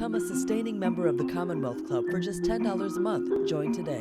Become a sustaining member of the Commonwealth Club for just $10 a month. Join today.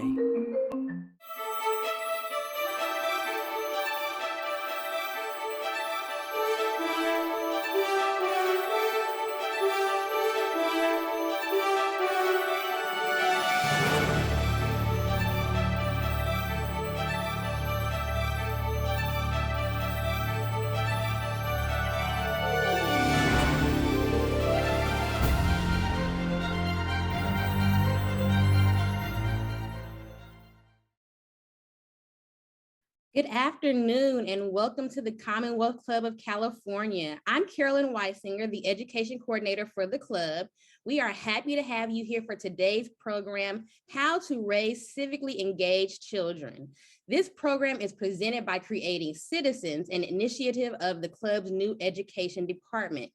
Good afternoon and welcome to the Commonwealth Club of California. I'm Carolyn Weisinger, the Education Coordinator for the club. We are happy to have you here for today's program, How to Raise Civically Engaged Children. This program is presented by Creating Citizens, an initiative of the club's new education department.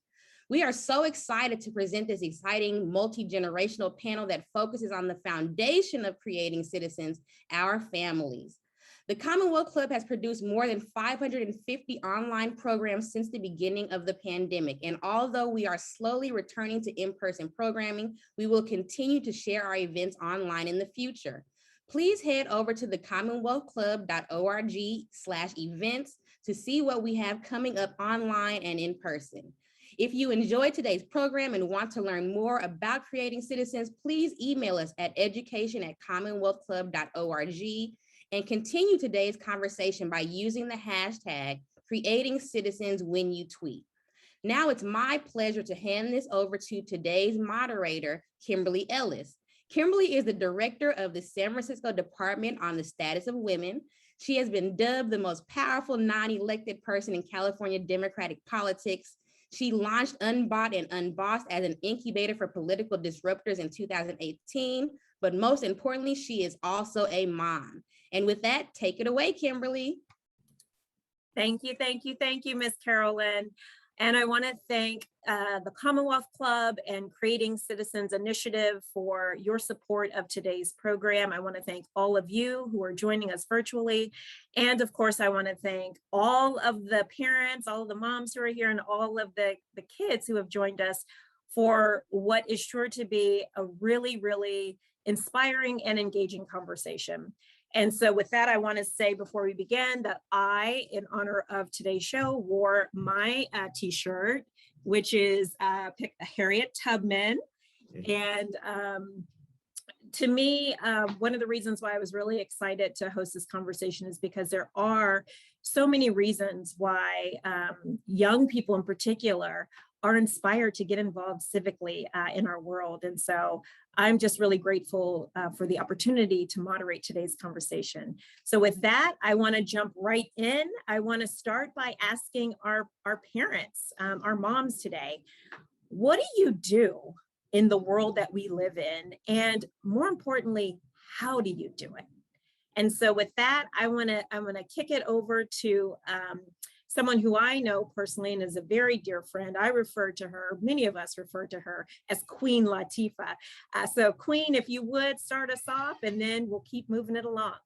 We are so excited to present this exciting multi-generational panel that focuses on the foundation of creating citizens, our families. The Commonwealth Club has produced more than 550 online programs since the beginning of the pandemic. And although we are slowly returning to in-person programming, we will continue to share our events online in the future. Please head over to the commonwealthclub.org/events to see what we have coming up online and in person. If you enjoyed today's program and want to learn more about creating citizens, please email us at education@commonwealthclub.org and continue today's conversation by using the hashtag Creating Citizens when you tweet. Now it's my pleasure to hand this over to today's moderator, Kimberly Ellis. Kimberly is the director of the San Francisco Department on the Status of Women. She has been dubbed the most powerful non-elected person in California Democratic politics. She launched Unbought and Unbossed as an incubator for political disruptors in 2018, but most importantly, she is also a mom. And with that, take it away, Kimberly. Thank you, Miss Carolyn. And I want to thank the Commonwealth Club and Creating Citizens Initiative for your support of today's program. I want to thank all of you who are joining us virtually. And of course, I want to thank all of the parents, all of the moms who are here, and all of the kids who have joined us for what is sure to be a really, really inspiring and engaging conversation. And so with that, I want to say before we begin that I, in honor of today's show, wore my t-shirt, which is Harriet Tubman. And to me, one of the reasons why I was really excited to host this conversation is because there are so many reasons why young people in particular are inspired to get involved civically in our world. And so I'm just really grateful for the opportunity to moderate today's conversation. So with that, I want to jump right in. I want to start by asking our parents, our moms today, what do you do in the world that we live in? And more importantly, how do you do it? And so with that, I'm gonna kick it over to someone who I know personally and is a very dear friend. I refer to her, many of us refer to her as Queen Latifah. So Queen, if you would start us off and then we'll keep moving it along.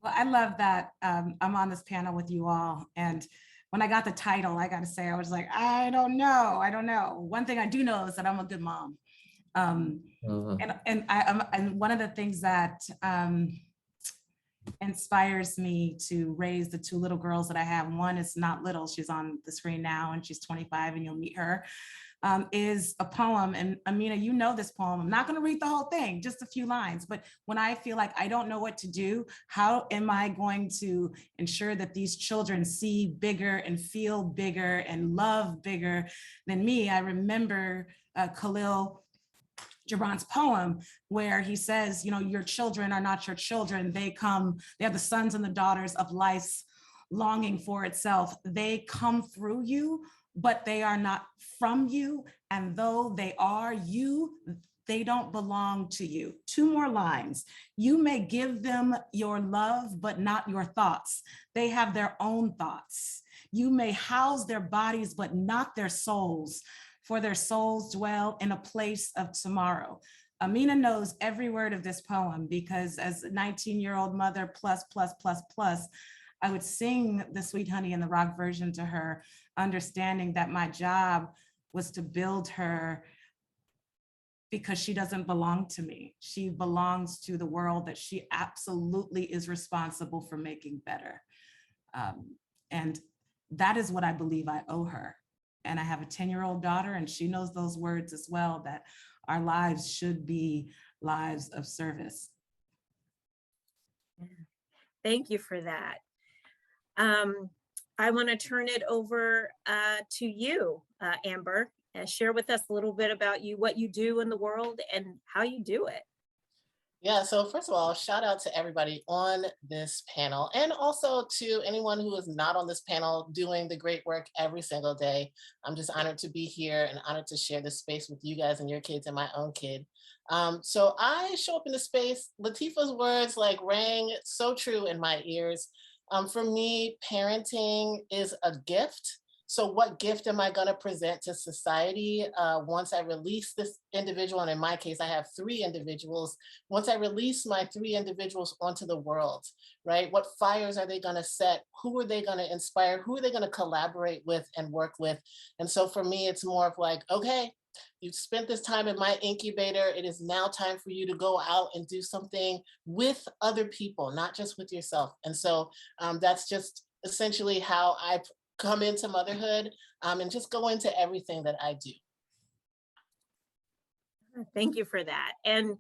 Well, I love that I'm on this panel with you all. And when I got the title, I got to say, I was like, I don't know. One thing I do know is that I'm a good mom. And one of the things that inspires me to raise the two little girls that I have. One is not little, she's on the screen now and she's 25 and you'll meet her, is a poem. And Amina, you know this poem. I'm not gonna read the whole thing, just a few lines, but when I feel like I don't know what to do, how am I going to ensure that these children see bigger and feel bigger and love bigger than me? I remember Khalil Gibran's poem where he says, you know, your children are not your children. They have the sons and the daughters of life's longing for itself. They come through you, but they are not from you. And though they are you, they don't belong to you. Two more lines. You may give them your love, but not your thoughts. They have their own thoughts. You may house their bodies, but not their souls, for their souls dwell in a place of tomorrow. Amina knows every word of this poem because as a 19-year-old mother plus, I would sing the Sweet Honey in the Rock version to her, understanding that my job was to build her because she doesn't belong to me. She belongs to the world that she absolutely is responsible for making better. And that is what I believe I owe her. And I have a 10-year-old daughter, and she knows those words as well, that our lives should be lives of service. Thank you for that. I want to turn it over to you, Amber. Share with us a little bit about you, what you do in the world and how you do it. Yeah, so first of all, shout out to everybody on this panel and also to anyone who is not on this panel doing the great work every single day. I'm just honored to be here and honored to share this space with you guys and your kids and my own kid. So I show up in the space, Latifah's words like rang so true in my ears. For me, parenting is a gift. So what gift am I going to present to society once I release this individual? And in my case, I have 3 individuals. Once I release my 3 individuals onto the world, right? What fires are they going to set? Who are they going to inspire? Who are they going to collaborate with and work with? And so for me, it's more of like, okay, you've spent this time in my incubator. It is now time for you to go out and do something with other people, not just with yourself. And so that's just essentially how I come into motherhood and just go into everything that I do. Thank you for that. And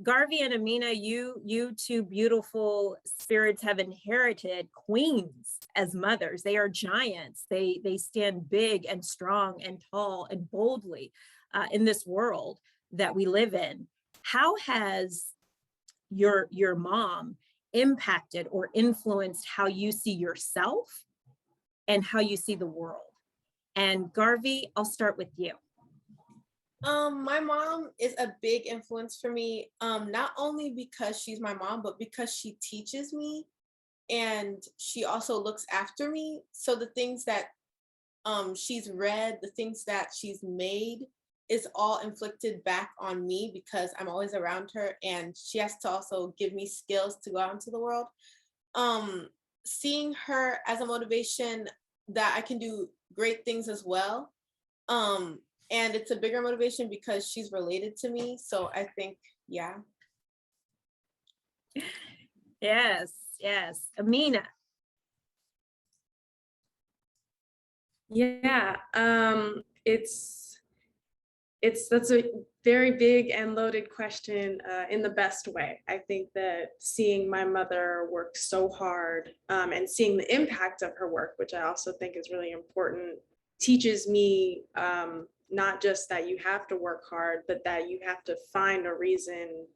Garvey and Amina, you two beautiful spirits have inherited queens as mothers. They are giants. They stand big and strong and tall and boldly in this world that we live in. How has your mom impacted or influenced how you see yourself and how you see the world? And Garvey, I'll start with you. My mom is a big influence for me, not only because she's my mom, but because she teaches me and she also looks after me. So the things that she's read, the things that she's made is all inflicted back on me because I'm always around her, and she has to also give me skills to go out into the world. Seeing her as a motivation that I can do great things as well. And it's a bigger motivation because she's related to me. So I think, yeah. Yes. Amina. Yeah, that's a very big and loaded question in the best way. I think that seeing my mother work so hard and seeing the impact of her work, which I also think is really important, teaches me not just that you have to work hard, but that you have to find a reason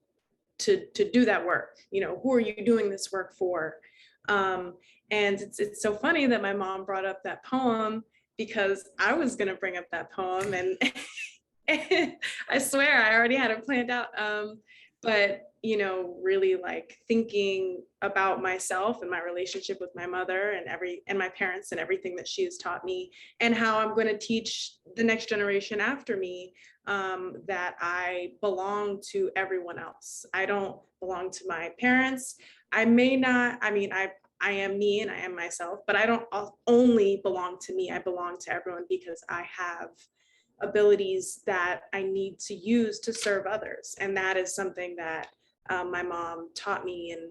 to do that work. You know, who are you doing this work for? And it's so funny that my mom brought up that poem, because I was going to bring up that poem, and I swear I already had it planned out. But, you know, really like thinking about myself and my relationship with my mother and my parents and everything that she has taught me, and how I'm going to teach the next generation after me that I belong to everyone else. I don't belong to my parents. I may not, I mean, I am me and I am myself, but I don't only belong to me. I belong to everyone because I have abilities that I need to use to serve others. And that is something that my mom taught me, and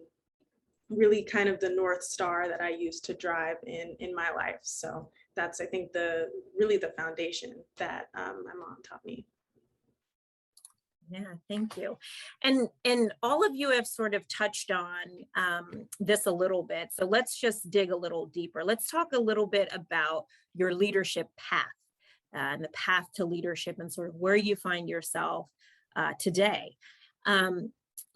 really kind of the North Star that I use to drive in my life. So that's, I think, really the foundation that my mom taught me. Yeah, thank you. And all of you have sort of touched on this a little bit. So let's just dig a little deeper. Let's talk a little bit about your leadership path and the path to leadership and sort of where you find yourself today.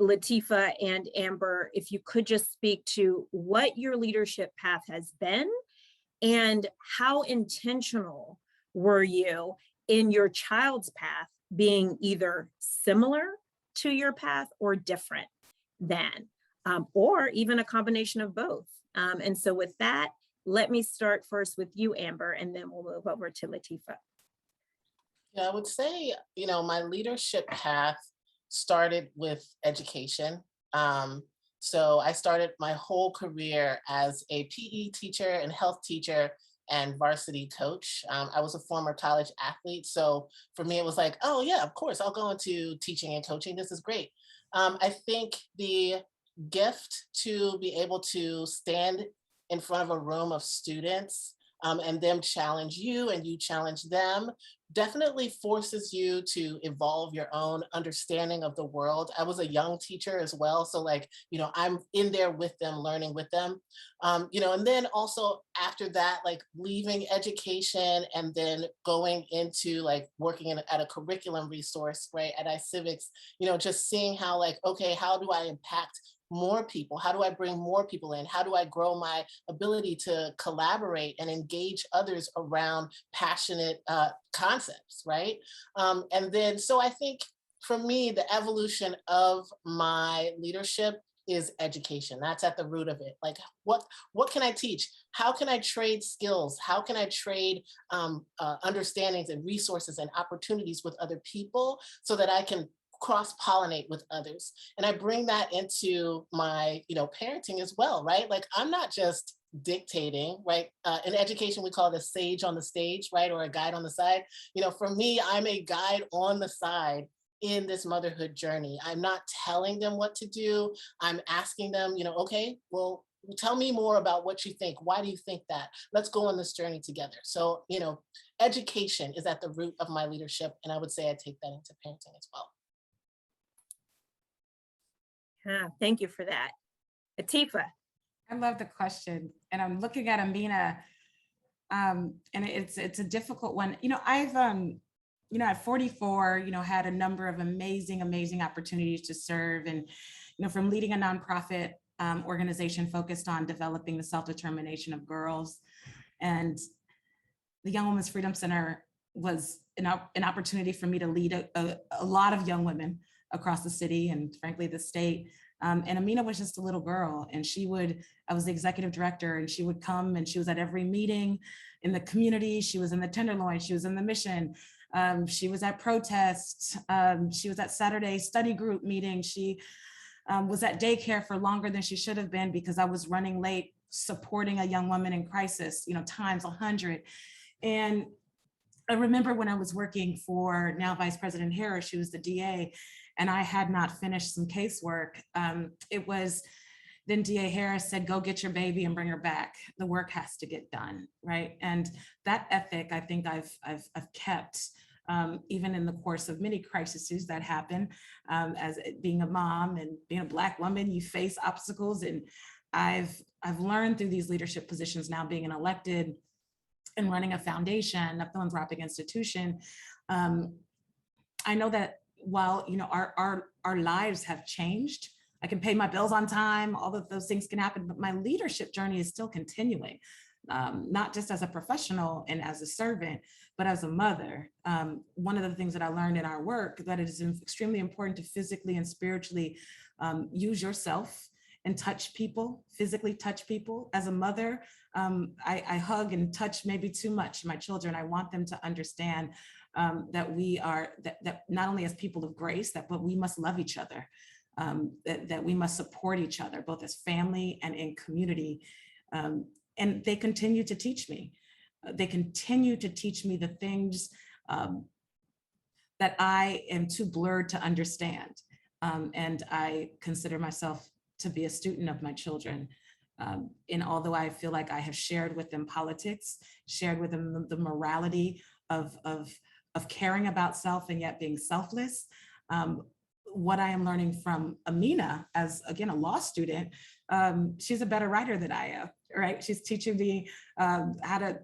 Latifah and Amber, if you could just speak to what your leadership path has been and how intentional were you in your child's path being either similar to your path or different than, or even a combination of both. And so with that, let me start first with you, Amber, and then we'll move over to Latifah. Yeah, I would say, you know, my leadership path started with education. So I started my whole career as a PE teacher and health teacher and varsity coach. I was a former college athlete. So for me, it was like, oh yeah, of course, I'll go into teaching and coaching. This is great. I think the gift to be able to stand in front of a room of students and them challenge you and you challenge them definitely forces you to evolve your own understanding of the world. I was a young teacher as well. So like, I'm in there with them, learning with them. And then also after that, like leaving education and then going into like working at a curriculum resource, right, at iCivics, just seeing how like, okay, how do I impact more people? How do I bring more people in? How do I grow my ability to collaborate and engage others around passionate concepts, right? And then, so I think for me, the evolution of my leadership is education. That's at the root of it. Like, what can I teach? How can I trade skills? How can I trade understandings and resources and opportunities with other people so that I can cross-pollinate with others? And I bring that into my, parenting as well, right? Like I'm not just dictating, right? In education, we call it a sage on the stage, right? Or a guide on the side. For me, I'm a guide on the side in this motherhood journey. I'm not telling them what to do. I'm asking them, okay, well, tell me more about what you think. Why do you think that? Let's go on this journey together. So, education is at the root of my leadership. And I would say I take that into parenting as well. Thank you for that. Atifa. I love the question. And I'm looking at Amina, and it's a difficult one. I've, at 44, had a number of amazing opportunities to serve. And, from leading a nonprofit organization focused on developing the self-determination of girls. And the Young Women's Freedom Center was an opportunity for me to lead a lot of young women across the city and frankly the state. And Amina was just a little girl, and I was the executive director, and she would come and she was at every meeting in the community. She was in the Tenderloin, she was in the Mission, she was at protests, she was at Saturday study group meetings. She was at daycare for longer than she should have been because I was running late supporting a young woman in crisis, times 100. And I remember when I was working for now Vice President Harris, she was the DA, and I had not finished some casework. Then DA Harris said, go get your baby and bring her back. The work has to get done, right? And that ethic, I think I've kept even in the course of many crises that happen. As being a mom and being a Black woman, you face obstacles, and I've learned through these leadership positions now, being an elected and running a foundation, a philanthropic institution. I know that while our lives have changed, I can pay my bills on time, all of those things can happen, but my leadership journey is still continuing, not just as a professional and as a servant, but as a mother. One of the things that I learned in our work, that it is extremely important to physically and spiritually use yourself and touch people, physically touch people. As a mother, I hug and touch maybe too much my children. I want them to understand that we are, that not only as people of grace, but we must love each other, that we must support each other, both as family and in community. And they continue to teach me. They continue to teach me the things that I am too blurred to understand. And I consider myself to be a student of my children. And although I feel like I have shared with them politics, shared with them the morality of caring about self and yet being selfless, what I am learning from Amina, as again, a law student, she's a better writer than I am, right? She's teaching me how to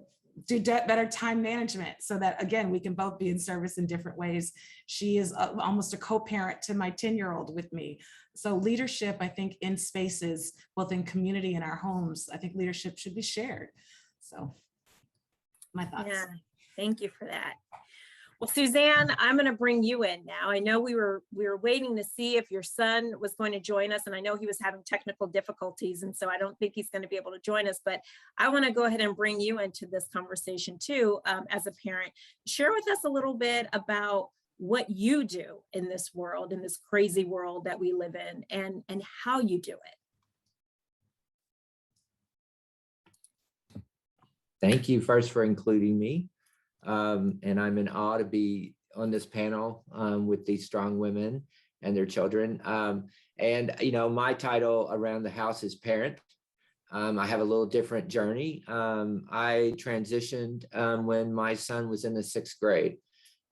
do better time management so that, again, we can both be in service in different ways. She is almost a co-parent to my 10-year-old with me. So leadership, I think, in spaces, both in community and our homes, I think leadership should be shared. So my thoughts. Yeah, thank you for that. Well, Suzanne, I'm going to bring you in now. I know we were waiting to see if your son was going to join us, and I know he was having technical difficulties, and so I don't think he's going to be able to join us, but I want to go ahead and bring you into this conversation too, as a parent. Share with us a little bit about what you do in this world, in this crazy world that we live in, and how you do it. Thank you first for including me. And I'm in awe to be on this panel with these strong women and their children. And, you know, my title around the house is parent. I have a little different journey. I transitioned when my son was in the 6th grade,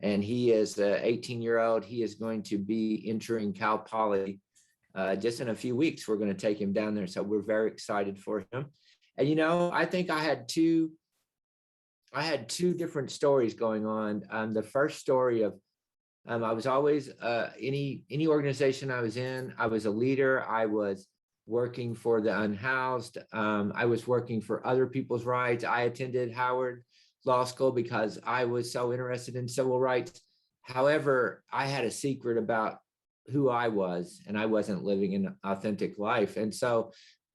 and he is an 18-year-old. He is going to be entering Cal Poly just in a few weeks. We're going to take him down there. So we're very excited for him. And, you know, I think I had two different stories going on. The first story of I was always any organization I was in, I was a leader. I was working for the unhoused. I was working for other people's rights. I attended Howard Law School because I was so interested in civil rights. However, I had a secret about who I was, and I wasn't living an authentic life. And so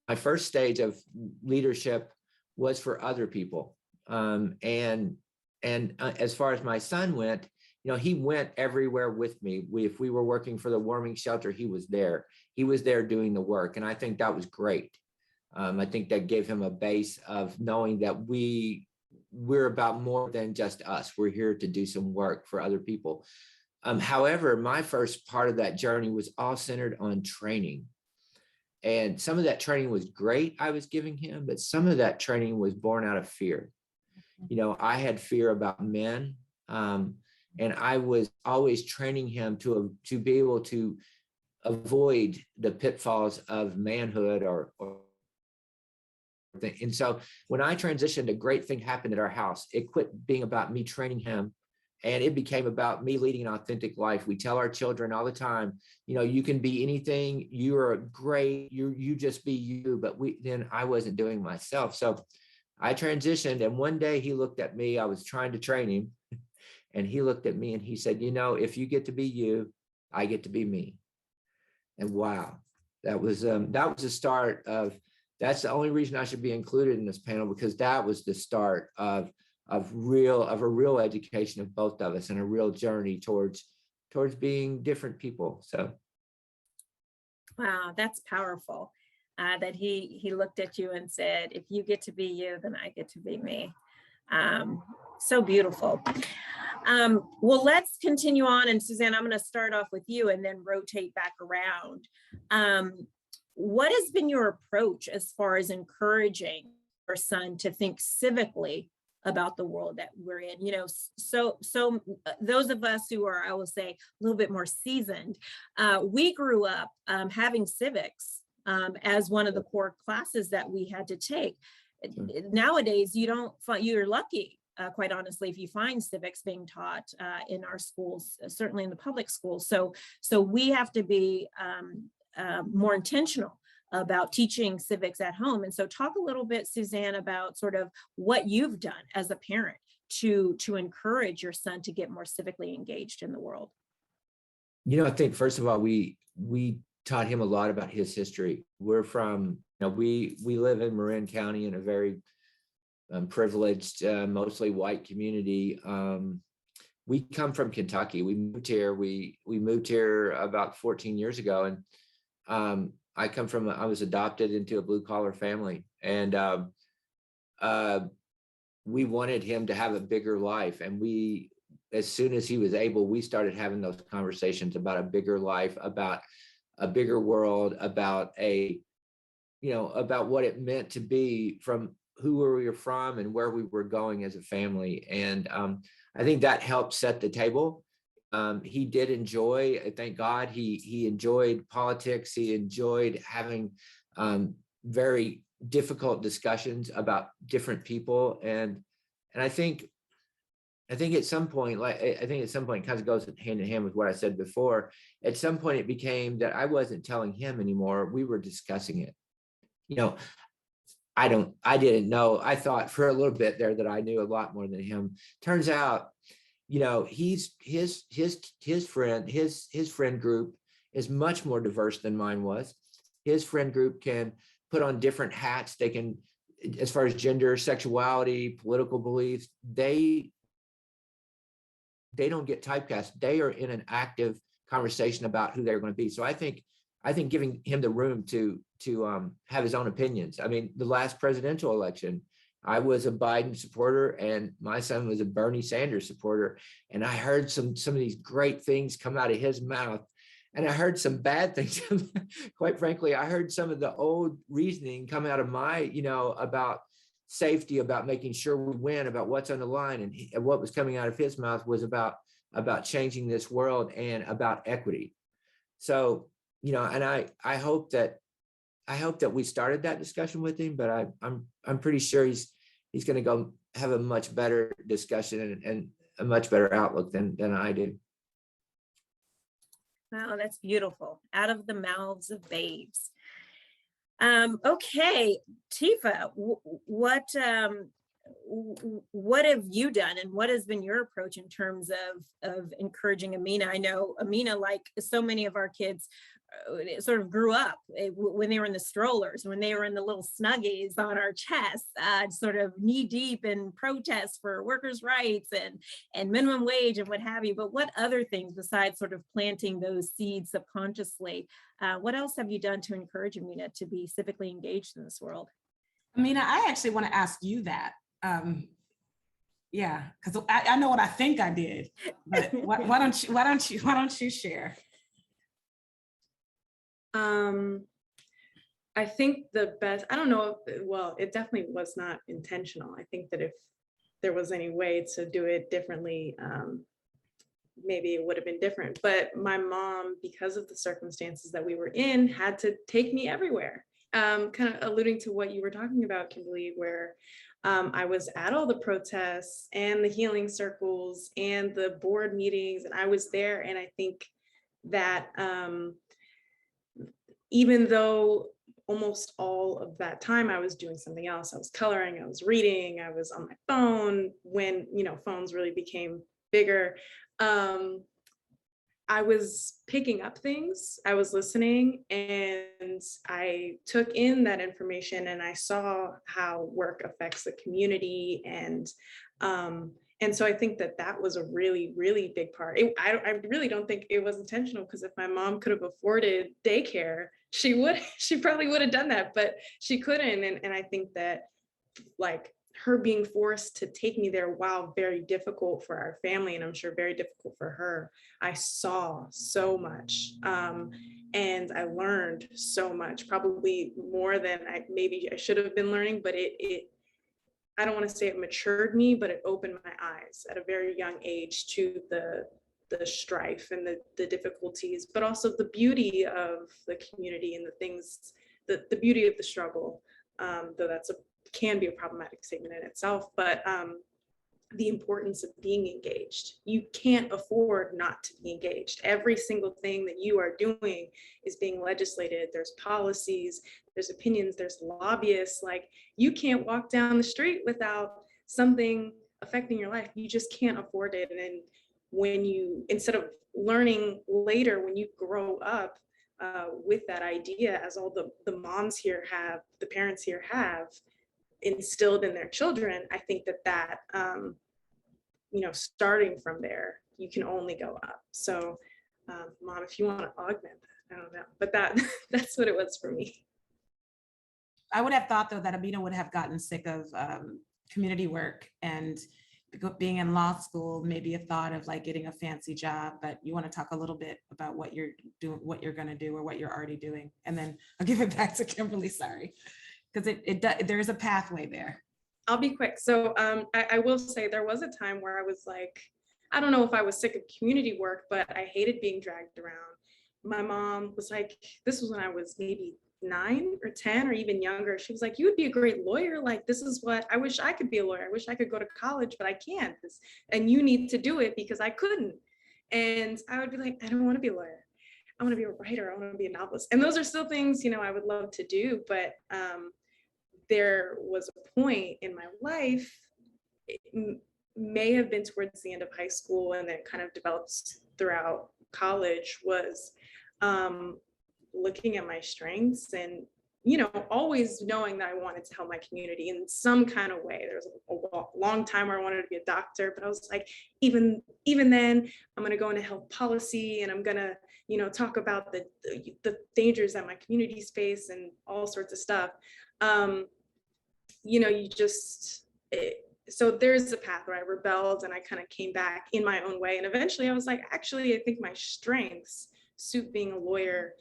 my first stage of leadership was for other people. And as far as my son went, you know, he went everywhere with me. If we were working for the warming shelter, he was there. He was there doing the work. And I think that was great. I think that gave him a base of knowing that we're about more than just us. We're here to do some work for other people. However, my first part of that journey was all centered on training. And some of that training was great I was giving him, but some of that training was born out of fear. You know, I had fear about men, and I was always training him to be able to avoid the pitfalls of manhood and so when I transitioned, a great thing happened at our house. It quit being about me training him, and it became about me leading an authentic life. We tell our children all the time, you know, you can be anything. You're great. You just be you. But then I wasn't doing myself. So I transitioned, and one day he looked at me. I was trying to train him, and he looked at me and he said, you know, if you get to be you, I get to be me. And wow, that was the start of. That's the only reason I should be included in this panel, because that was the start of a real education of both of us and a real journey towards being different people. So, Wow, that's powerful. That he looked at you and said, "If you get to be you, then I get to be me." So beautiful. Well, let's continue on. And Suzanne, I'm going to start off with you and then rotate back around. What has been your approach as far as encouraging your son to think civically about the world that we're in? You know, so those of us who are, I will say, a little bit more seasoned, we grew up having civics as one of the core classes that we had to take. Nowadays, you're lucky, quite honestly, if you find civics being taught in our schools, certainly in the public schools. So we have to be more intentional about teaching civics at home. And so talk a little bit, Suzanne, about sort of what you've done as a parent to encourage your son to get more civically engaged in the world. you know, I think first of all, we taught him a lot about his history. We're from, you know, we live in Marin County in a very privileged, mostly white community. We come from Kentucky. We moved here. We moved here about 14 years ago, and I was adopted into a blue collar family, and we wanted him to have a bigger life. And as soon as he was able, we started having those conversations about a bigger life, about a bigger world, about about what it meant to be from who we were from and where we were going as a family. And I think that helped set the table. He did enjoy, thank God, he enjoyed politics. He enjoyed having very difficult discussions about different people. And I think at some point, it kind of goes hand in hand with what I said before. At some point it became that I wasn't telling him anymore. We were discussing it. You know, I didn't know. I thought for a little bit there that I knew a lot more than him. Turns out, you know, his friend group is much more diverse than mine was. His friend group can put on different hats. They can, as far as gender, sexuality, political beliefs, they don't get typecast. They are in an active conversation about who they're going to be. So I think giving him the room to have his own opinions. I mean, the last presidential election, I was a Biden supporter and my son was a Bernie Sanders supporter. And I heard some of these great things come out of his mouth. And I heard some bad things. Quite frankly, I heard some of the old reasoning come out of my, about safety, about making sure we win, about what's on the line. And what was coming out of his mouth was about changing this world and about equity. So, and I hope that we started that discussion with him, but I'm pretty sure he's going to go have a much better discussion and a much better outlook than I do. Wow, that's beautiful. Out of the mouths of babes. Okay, Tifa, what have you done and what has been your approach in terms of encouraging Amina? I know Amina, like so many of our kids, sort of grew up when they were in the strollers, when they were in the little snuggies on our chests, sort of knee deep in protests for workers' rights and minimum wage and what have you. But what other things besides sort of planting those seeds subconsciously, what else have you done to encourage Amina to be civically engaged in this world? Amina, I actually want to ask you that. Yeah, because I know what I think I did, but why don't you share? I think the best, I don't know, well, it definitely was not intentional. I think that if there was any way to do it differently, maybe it would have been different. But my mom, because of the circumstances that we were in, had to take me everywhere. Kind of alluding to what you were talking about, Kimberly, where I was at all the protests and the healing circles and the board meetings, and I was there. And I think that even though almost all of that time I was doing something else, I was coloring, I was reading, I was on my phone when, phones really became bigger. I was picking up things, I was listening, and I took in that information and I saw how work affects the community. And so I think that was a really, really big part. I really don't think it was intentional, because if my mom could have afforded daycare, she probably would have done that, but she couldn't. And I think that, like, her being forced to take me there, while very difficult for our family, and I'm sure very difficult for her, I saw so much. And I learned so much, probably more than I should have been learning, but I don't want to say it matured me, but it opened my eyes at a very young age to the strife and the difficulties, but also the beauty of the community and the things, the beauty of the struggle, though can be a problematic statement in itself, but the importance of being engaged. You can't afford not to be engaged. Every single thing that you are doing is being legislated. There's policies, there's opinions, there's lobbyists. Like, you can't walk down the street without something affecting your life. You just can't afford it. And when instead of learning later, when you grow up with that idea, as all the moms here have, the parents here have instilled in their children, I think that starting from there, you can only go up. So Mom, if you want to augment that, I don't know, but that's what it was for me. I would have thought, though, that Amina would have gotten sick of community work and being in law school, maybe a thought of like getting a fancy job. But you want to talk a little bit about what you're doing, what you're going to do, or what you're already doing, and then I'll give it back to Kimberly. Sorry, because there's a pathway there. I'll be quick. So I will say there was a time where I was like, I don't know if I was sick of community work, but I hated being dragged around. My mom was like, this was when I was maybe 9 or 10 or even younger. She was like, you would be a great lawyer. Like, this is what I wish I could be, a lawyer. I wish I could go to college, but I can't. And you need to do it because I couldn't. And I would be like, I don't want to be a lawyer. I want to be a writer. I want to be a novelist. And those are still things, I would love to do. But there was a point in my life, it may have been towards the end of high school and then kind of developed throughout college, was looking at my strengths and, always knowing that I wanted to help my community in some kind of way. There was a long time where I wanted to be a doctor, but I was like, even then, I'm going to go into health policy and I'm going to, talk about the dangers that my communities face and all sorts of stuff. you know, so there's a path where I rebelled and I kind of came back in my own way. And eventually I was like, actually, I think my strengths suit being a lawyer.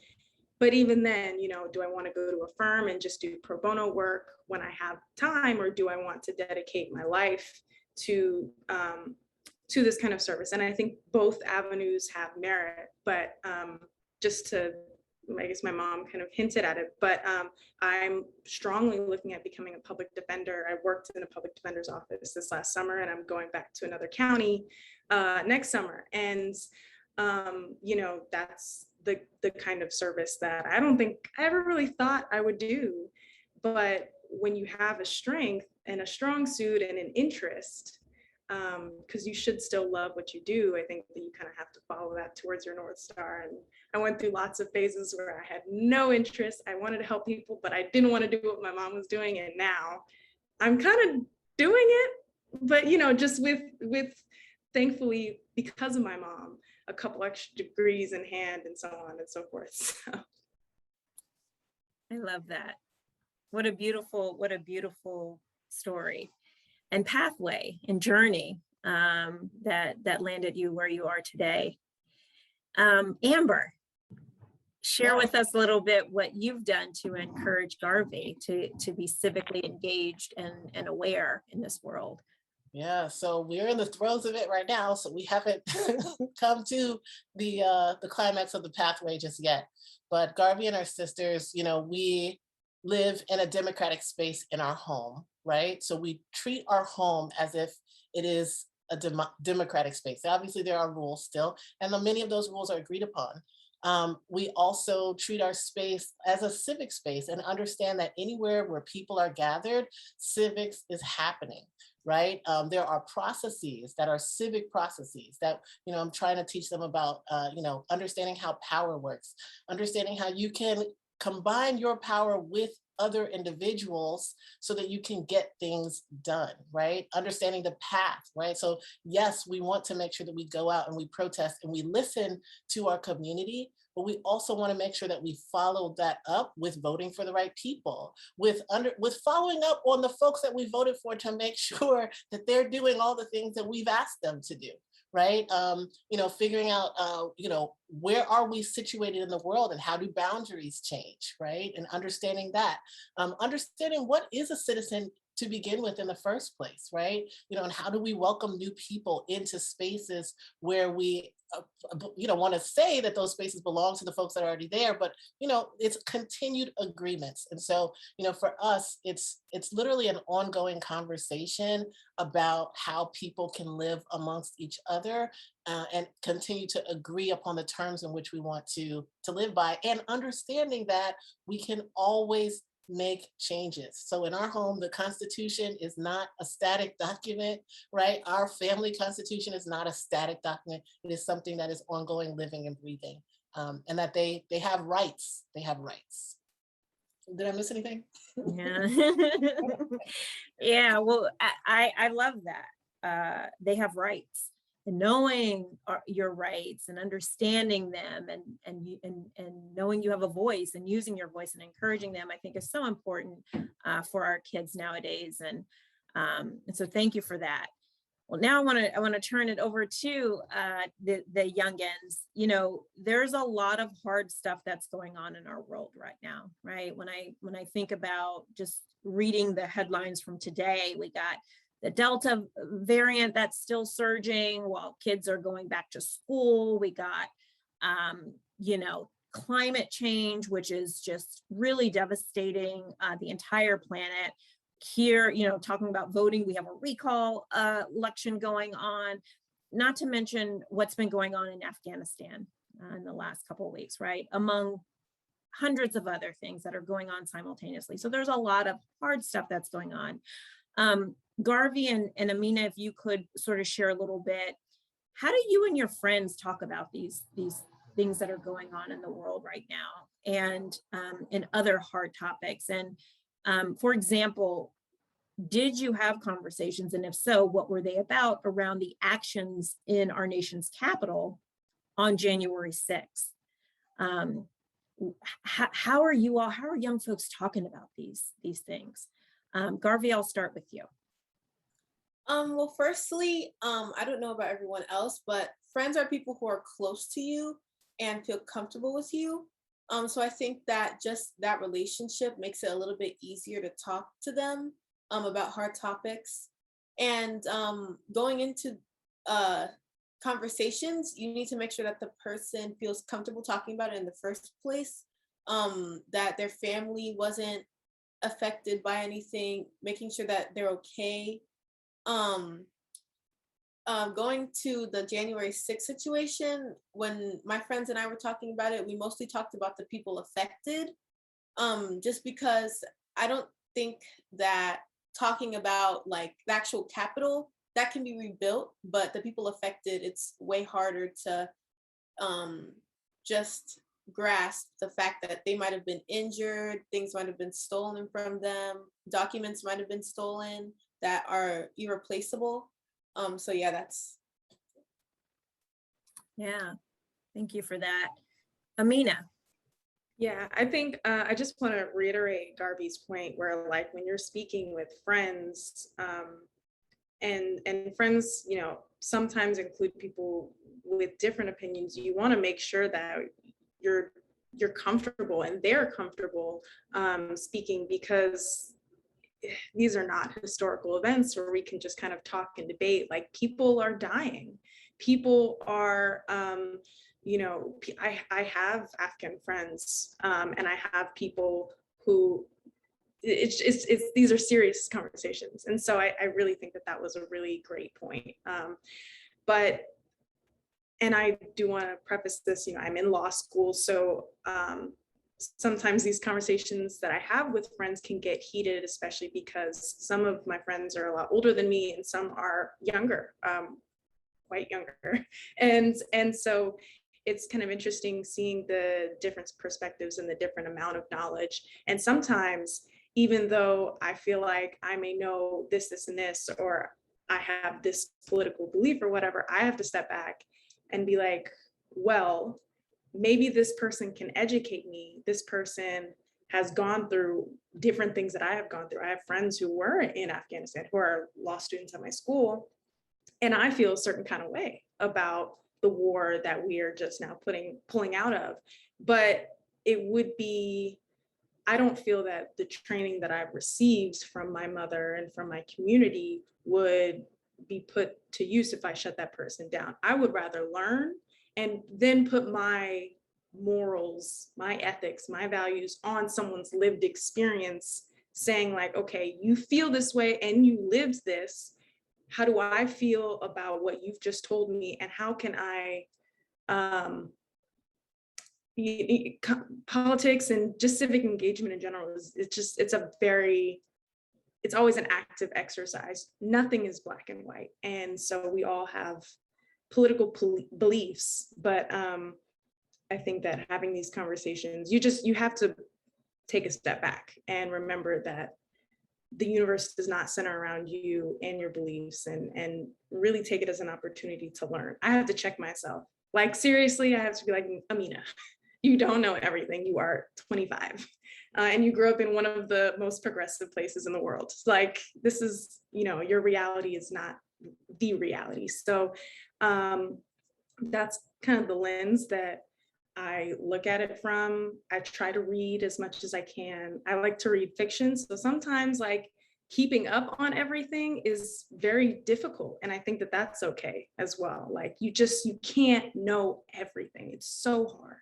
But even then, you know, do I want to go to a firm and just do pro bono work when I have time, or do I want to dedicate my life to this kind of service? And I think both avenues have merit, but just to, I guess my mom kind of hinted at it, but I'm strongly looking at becoming a public defender. I worked in a public defender's office this last summer, and I'm going back to another county next summer. And, you know, that's the kind of service that I don't think I ever really thought I would do. But when you have a strength and a strong suit and an interest, because you should still love what you do, I think that you kind of have to follow that towards your North Star. And I went through lots of phases where I had no interest. I wanted to help people, but I didn't want to do what my mom was doing. And now I'm kind of doing it, but, you know, just with thankfully, because of my mom, a couple extra degrees in hand and so on and so forth. So. I love that. What a beautiful story and pathway and journey that landed you where you are today. Amber, share with us a little bit what you've done to encourage Garvey to be civically engaged and aware in this world. Yeah, so we're in the throes of it right now, so we haven't come to the climax of the pathway just yet. But Garvey and our sisters, you know, we live in a democratic space in our home, right? So we treat our home as if it is a democratic space. Obviously, there are rules still, and many of those rules are agreed upon. We also treat our space as a civic space and understand that anywhere where people are gathered, civics is happening. Right? There are processes that are civic processes that, you know, I'm trying to teach them about, you know, understanding how power works, understanding how you can combine your power with other individuals so that you can get things done, right? Understanding the path, right? So yes, we want to make sure that we go out and we protest and we listen to our community, but we also want to make sure that we follow that up with voting for the right people, with following up on the folks that we voted for to make sure that they're doing all the things that we've asked them to do, right? You know, figuring out, you know, where are we situated in the world and how do boundaries change, right? And understanding that, understanding what is a citizen to begin with in the first place, right? You know, and how do we welcome new people into spaces where we, you know, want to say that those spaces belong to the folks that are already there, but, you know, it's continued agreements. And so, you know, for us, it's literally an ongoing conversation about how people can live amongst each other and continue to agree upon the terms in which we want to live by, and understanding that we can always make changes. So in our home, the Constitution is not a static document, right? Our family Constitution is not a static document. It is something that is ongoing, living and breathing, and that they have rights. They have rights. Did I miss anything? Yeah. Yeah, well, I love that. They have rights. And knowing your rights and understanding them and knowing you have a voice and using your voice and encouraging them, I think is so important for our kids nowadays. And so thank you for that. Well, now I want to turn it over to the youngins. You know, there's a lot of hard stuff that's going on in our world right now, right? When I think about just reading the headlines from today, we got the Delta variant that's still surging while kids are going back to school. We got, you know, climate change, which is just really devastating the entire planet. Here, you know, talking about voting, we have a recall election going on, not to mention what's been going on in Afghanistan in the last couple of weeks, right? Among hundreds of other things that are going on simultaneously. So there's a lot of hard stuff that's going on. Garvey and Amina, if you could sort of share a little bit, how do you and your friends talk about these things that are going on in the world right now and other hard topics? And for example, did you have conversations, and if so, what were they about, around the actions in our nation's capital on January 6th? How are young folks talking about these things? Garvey, I'll start with you. Well, firstly, I don't know about everyone else, but friends are people who are close to you and feel comfortable with you. So I think that just that relationship makes it a little bit easier to talk to them about hard topics. And going into conversations, you need to make sure that the person feels comfortable talking about it in the first place, that their family wasn't affected by anything, making sure that they're okay. Um, Going to the January 6th situation, when my friends and I were talking about it, we mostly talked about the people affected, just because I don't think that talking about like the actual capital that can be rebuilt, but the people affected, it's way harder to just grasp the fact that they might have been injured, things might have been stolen from them, documents might have been stolen that are irreplaceable. So yeah, that's Yeah, thank you for that. Amina. Yeah, I think I just want to reiterate Garvey's point where like when you're speaking with friends, and friends, you know, sometimes include people with different opinions, you want to make sure that you're comfortable and they're comfortable speaking, because these are not historical events where we can just kind of talk and debate. Like people are dying, people are you know, I have Afghan friends, and I have people who it's these are serious conversations. And so I really think that that was a really great point. But and I do want to preface this, you know, I'm in law school, so sometimes these conversations that I have with friends can get heated, especially because some of my friends are a lot older than me and some are younger, quite younger. And so it's kind of interesting seeing the different perspectives and the different amount of knowledge. And sometimes, even though I feel like I may know this, this, and this, or I have this political belief or whatever, I have to step back and be like, well, maybe this person can educate me. This person has gone through different things that I have gone through. I have friends who were in Afghanistan who are law students at my school, and I feel a certain kind of way about the war that we are just now pulling out of. But it would be, I don't feel that the training that I've received from my mother and from my community would be put to use if I shut that person down. I would rather learn and then put my morals, my ethics, my values on someone's lived experience, saying like, okay, you feel this way and you lived this. How do I feel about what you've just told me? And how can I, politics and just civic engagement in general it's always an active exercise. Nothing is black and white. And so we all have political beliefs, but I think that having these conversations, you have to take a step back and remember that the universe does not center around you and your beliefs, and really take it as an opportunity to learn. I have to check myself. Like seriously, I have to be like, Amina, you don't know everything. You are 25. And you grew up in one of the most progressive places in the world. Like this is, you know, your reality is not the reality. So that's kind of the lens that I look at it from. I try to read as much as I can. I like to read fiction. So sometimes like keeping up on everything is very difficult. And I think that that's okay as well. Like you can't know everything. It's so hard.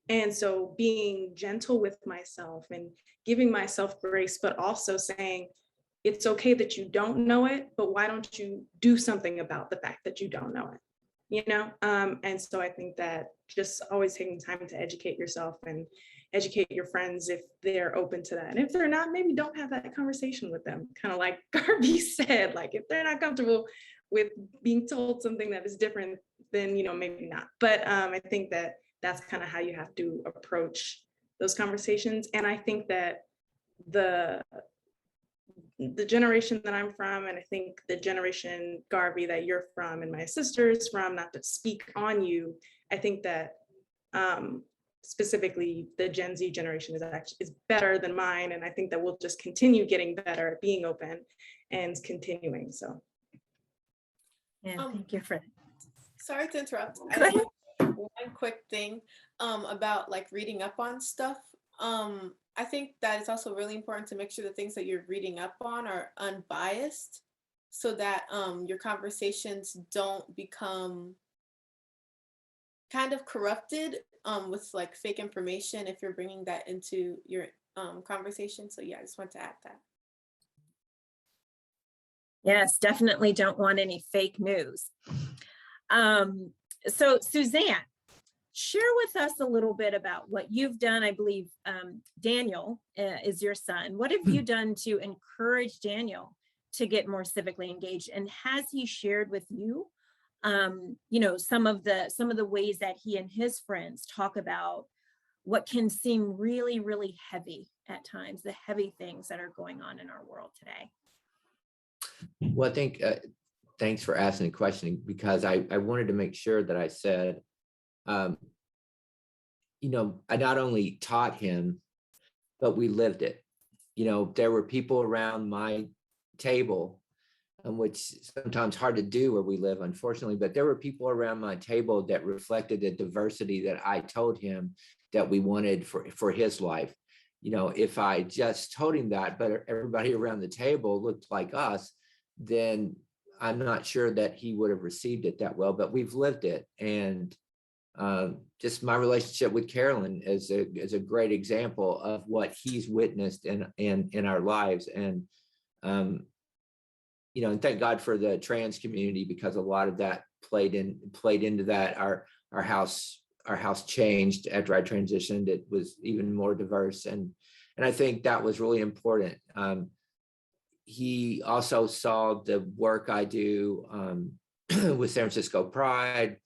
And so being gentle with myself and giving myself grace, but also saying, it's okay that you don't know it, but why don't you do something about the fact that you don't know it? You know? And so I think that just always taking time to educate yourself and educate your friends if they're open to that. And if they're not, maybe don't have that conversation with them. Kind of like Garvey said, like if they're not comfortable with being told something that is different, then, you know, maybe not. But I think that that's kind of how you have to approach those conversations. And I think that the generation that I'm from, and I think the generation, Garvey, that you're from and my sister's from, not to speak on you, I think that specifically the Gen Z generation is better than mine. And I think that we'll just continue getting better at being open and continuing. So. Yeah, thank you for that. Sorry to interrupt. Go ahead. One quick thing about like reading up on stuff. I think that it's also really important to make sure the things that you're reading up on are unbiased, so that your conversations don't become kind of corrupted with like fake information if you're bringing that into your conversation. So yeah, I just want to add that. Yes, definitely don't want any fake news. So Suzanne, share with us a little bit about what you've done. I believe Daniel is your son. What have you done to encourage Daniel to get more civically engaged? And has he shared with you, you know, some of the ways that he and his friends talk about what can seem really, really heavy at times, the heavy things that are going on in our world today? Well, I think, thanks for asking the question, because I wanted to make sure that I said, you know, I not only taught him, but we lived it. You know, there were people around my table, which sometimes hard to do where we live, unfortunately, but there were people around my table that reflected the diversity that I told him that we wanted for his life. You know, if I just told him that, but everybody around the table looked like us, then I'm not sure that he would have received it that well, but we've lived it. And just my relationship with Carolyn is a great example of what he's witnessed in our lives. And, you know, and thank God for the trans community, because a lot of that played into that. Our house changed after I transitioned. It was even more diverse. And I think that was really important. He also saw the work I do with San Francisco Pride,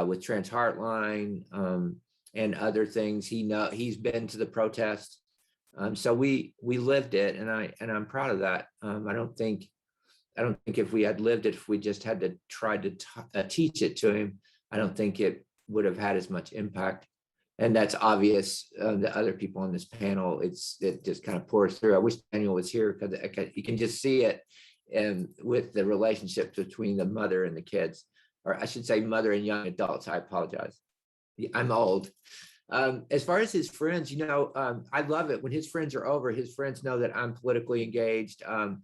with Trans Heartline, and other things. He's been to the protest. So we lived it, and I'm proud of that. I don't think if we had lived it, if we just had to try to teach it to him, I don't think it would have had as much impact. And that's obvious. The other people on this panel, it just kind of pours through. I wish Daniel was here, because you can just see it, and with the relationship between the mother and the kids, or I should say mother and young adults. I apologize. I'm old. As far as his friends, you know, I love it when his friends are over. His friends know that I'm politically engaged. A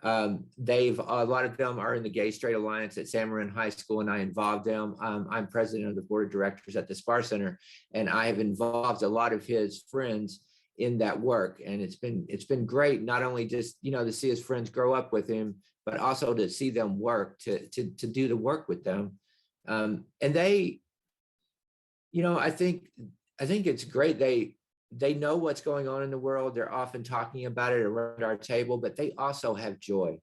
lot of them are in the Gay Straight Alliance at San Marin High School, and I involved them. I'm president of the board of directors at the Spar Center, and I have involved a lot of his friends in that work. And it's been great, not only just, you know, to see his friends grow up with him, but also to see them work, to do the work with them. And they, you know, I think it's great. They know what's going on in the world. They're often talking about it around our table, but they also have joy.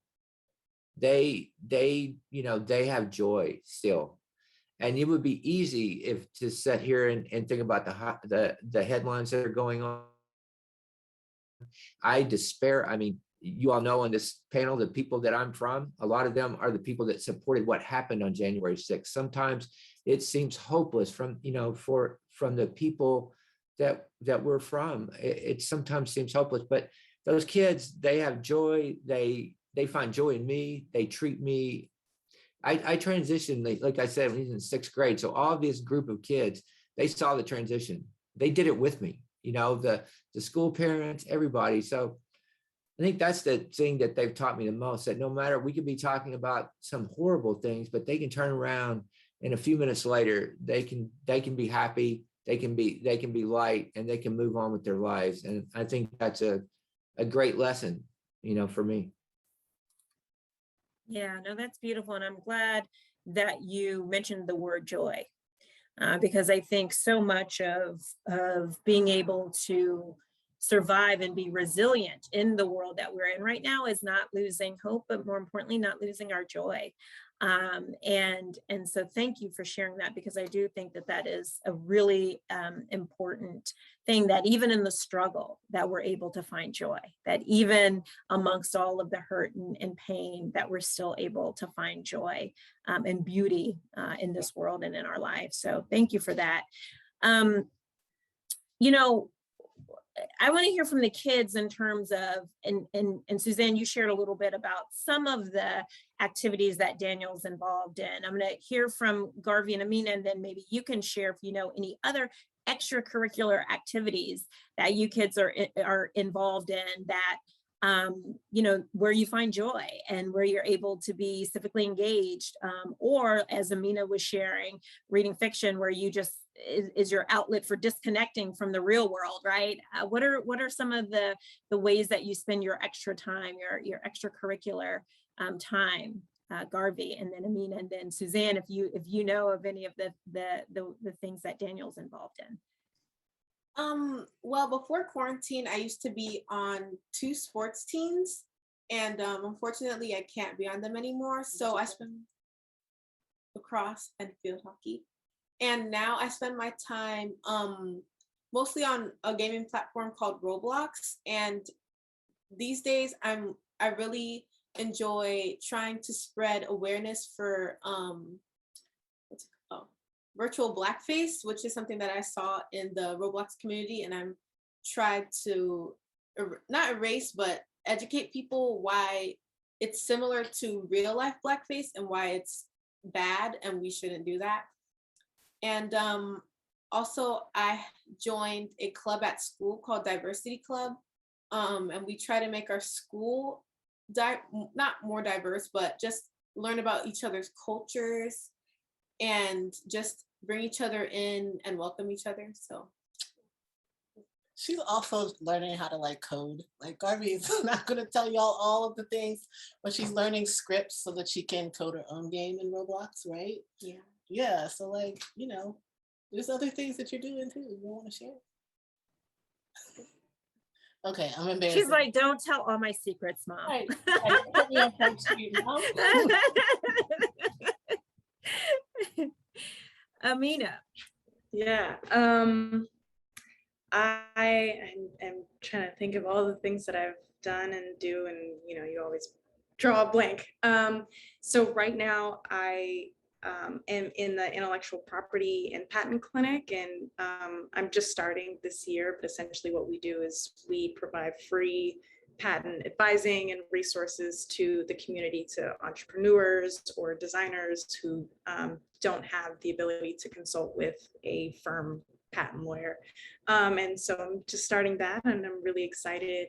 They have joy still. And it would be easy to sit here and think about the headlines that are going on. I despair. I mean, you all know on this panel, the people that I'm from, a lot of them are the people that supported what happened on January 6th. Sometimes it seems hopeless from the people that we're from. It sometimes seems hopeless, but those kids, they have joy. They find joy in me. They treat me. I transitioned, like I said, when he was in 6th grade. So all this group of kids, they saw the transition. They did it with me, you know, the school parents, everybody. So I think that's the thing that they've taught me the most, that no matter, we could be talking about some horrible things, but they can turn around and a few minutes later, they can be happy, they can be light, and they can move on with their lives. And I think that's a great lesson, you know, for me. Yeah, no, that's beautiful. And I'm glad that you mentioned the word joy, because I think so much of being able to survive and be resilient in the world that we're in right now is not losing hope, but more importantly, not losing our joy. And so thank you for sharing that, because I do think that is a really important thing, that even in the struggle that we're able to find joy, that even amongst all of the hurt and pain, that we're still able to find joy and beauty in this world and in our lives. So thank you for that. you know, I want to hear from the kids in terms of, and Suzanne, you shared a little bit about some of the activities that Daniel's involved in. I'm going to hear from Garvey and Amina, and then maybe you can share if you know any other extracurricular activities that you kids are involved in that, you know, where you find joy and where you're able to be civically engaged, or as Amina was sharing, reading fiction where you just is your outlet for disconnecting from the real world, right? What are some of the ways that you spend your extra time, your extracurricular time? Garvey, and then Amina, and then Suzanne, if you know of any of the things that Daniel's involved in. Well, before quarantine, I used to be on 2 sports teams, and unfortunately, I can't be on them anymore. So I spend lacrosse and field hockey, and now I spend my time mostly on a gaming platform called Roblox. And these days, I really enjoy trying to spread awareness for what's it called? Virtual blackface, which is something that I saw in the Roblox community, and I'm tried to not erase but educate people why it's similar to real life blackface and why it's bad and we shouldn't do that. And also I joined a club at school called Diversity Club, and we try to make our school not more diverse, but just learn about each other's cultures and just bring each other in and welcome each other. So She's also learning how to like code. Like Garvey is not going to tell y'all all of the things, but she's learning scripts so that she can code her own game in Roblox, right? yeah. Yeah. So like, you know, there's other things that you're doing too. You want to share? Okay, I'm embarrassed. She's like, don't tell all my secrets, Mom. Right. Put me on Front Street, Mom. Amina. Yeah. I am trying to think of all the things that I've done and do, and you know, you always draw a blank. So right now I am in the intellectual property and patent clinic, and I'm just starting this year, but essentially what we do is we provide free patent advising and resources to the community, to entrepreneurs or designers who don't have the ability to consult with a firm patent lawyer. And so I'm just starting that, and I'm really excited.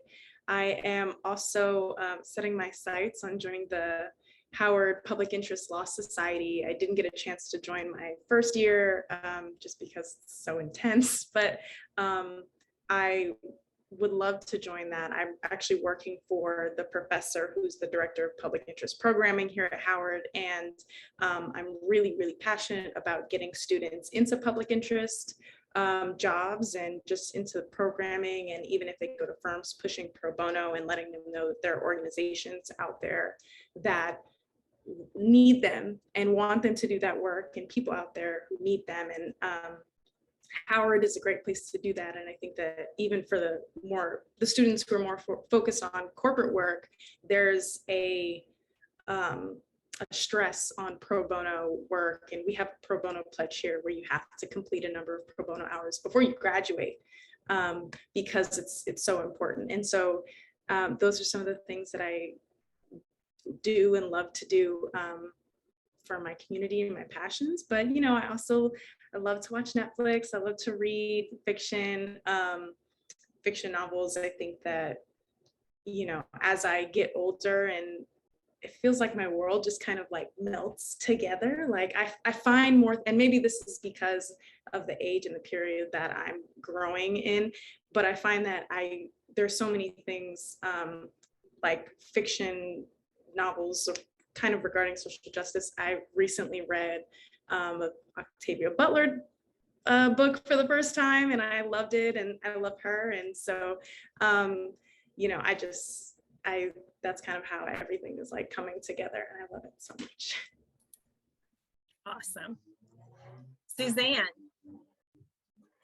I am also setting my sights on joining the Howard Public Interest Law Society. I didn't get a chance to join my first year just because it's so intense, but I would love to join that. I'm actually working for the professor who's the director of public interest programming here at Howard. And I'm really, really passionate about getting students into public interest jobs and just into programming. And even if they go to firms, pushing pro bono and letting them know that there are organizations out there that need them and want them to do that work, and people out there who need them. And Howard is a great place to do that. And I think that even for the students who are more focused on corporate work, there's a stress on pro bono work. And we have a pro bono pledge here where you have to complete a number of pro bono hours before you graduate, because it's so important. And so those are some of the things that I do and love to do for my community and my passions. But you know, I love to watch Netflix. I love to read fiction, fiction novels. I think that, you know, as I get older, and it feels like my world just kind of like melts together. Like I find more, and maybe this is because of the age and the period that I'm growing in, but I find that there's so many things like fiction novels kind of regarding social justice. I recently read Octavia Butler book for the first time, and I loved it, and I love her. And so, you know, that's kind of how everything is like coming together, and I love it so much. Awesome. Suzanne,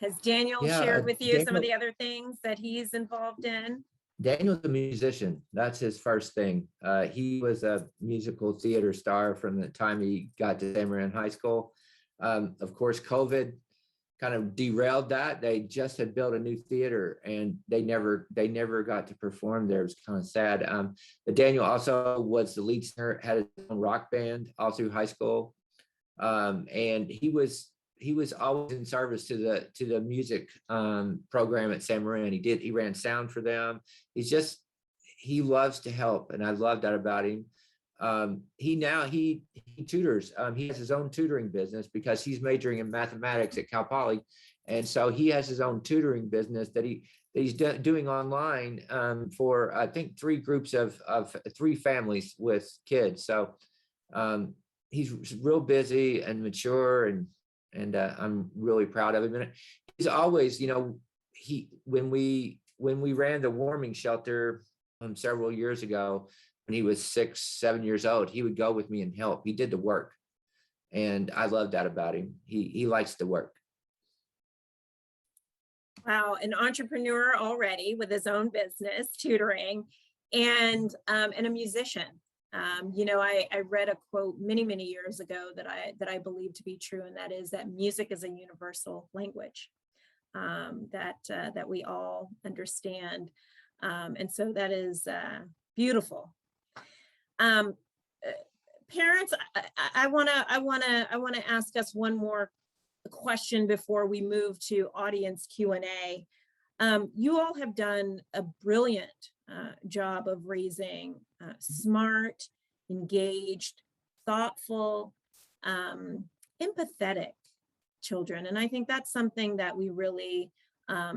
has Daniel Yeah, shared with you some of Daniel- the other things that he's involved in? Daniel's a musician. That's his first thing. He was a musical theater star from the time he got to San Marin High School. Of course, COVID kind of derailed that. They just had built a new theater and they never got to perform there. It was kind of sad. But Daniel also was the lead singer, had his own rock band all through high school. And he was always in service to the music program at San Marin. He ran sound for them. He loves to help, and I love that about him. He tutors. He has his own tutoring business because he's majoring in mathematics at Cal Poly, and so he has his own tutoring business that he's doing online for, I think, 3 groups of 3 families with kids. So he's real busy and mature, and I'm really proud of him. And he's always, when we ran the warming shelter several years ago, when he was 6, 7 years old, he would go with me and help. He did the work. And I love that about him. He likes to work. Wow, an entrepreneur already with his own business, tutoring, and a musician. I read a quote many years ago that I believe to be true, and that is that music is a universal language that we all understand, and so that is beautiful. Parents, I want to ask us one more question before we move to audience Q&A. You all have done a brilliant job of raising smart, engaged, thoughtful, empathetic children, and I think that's something that we really are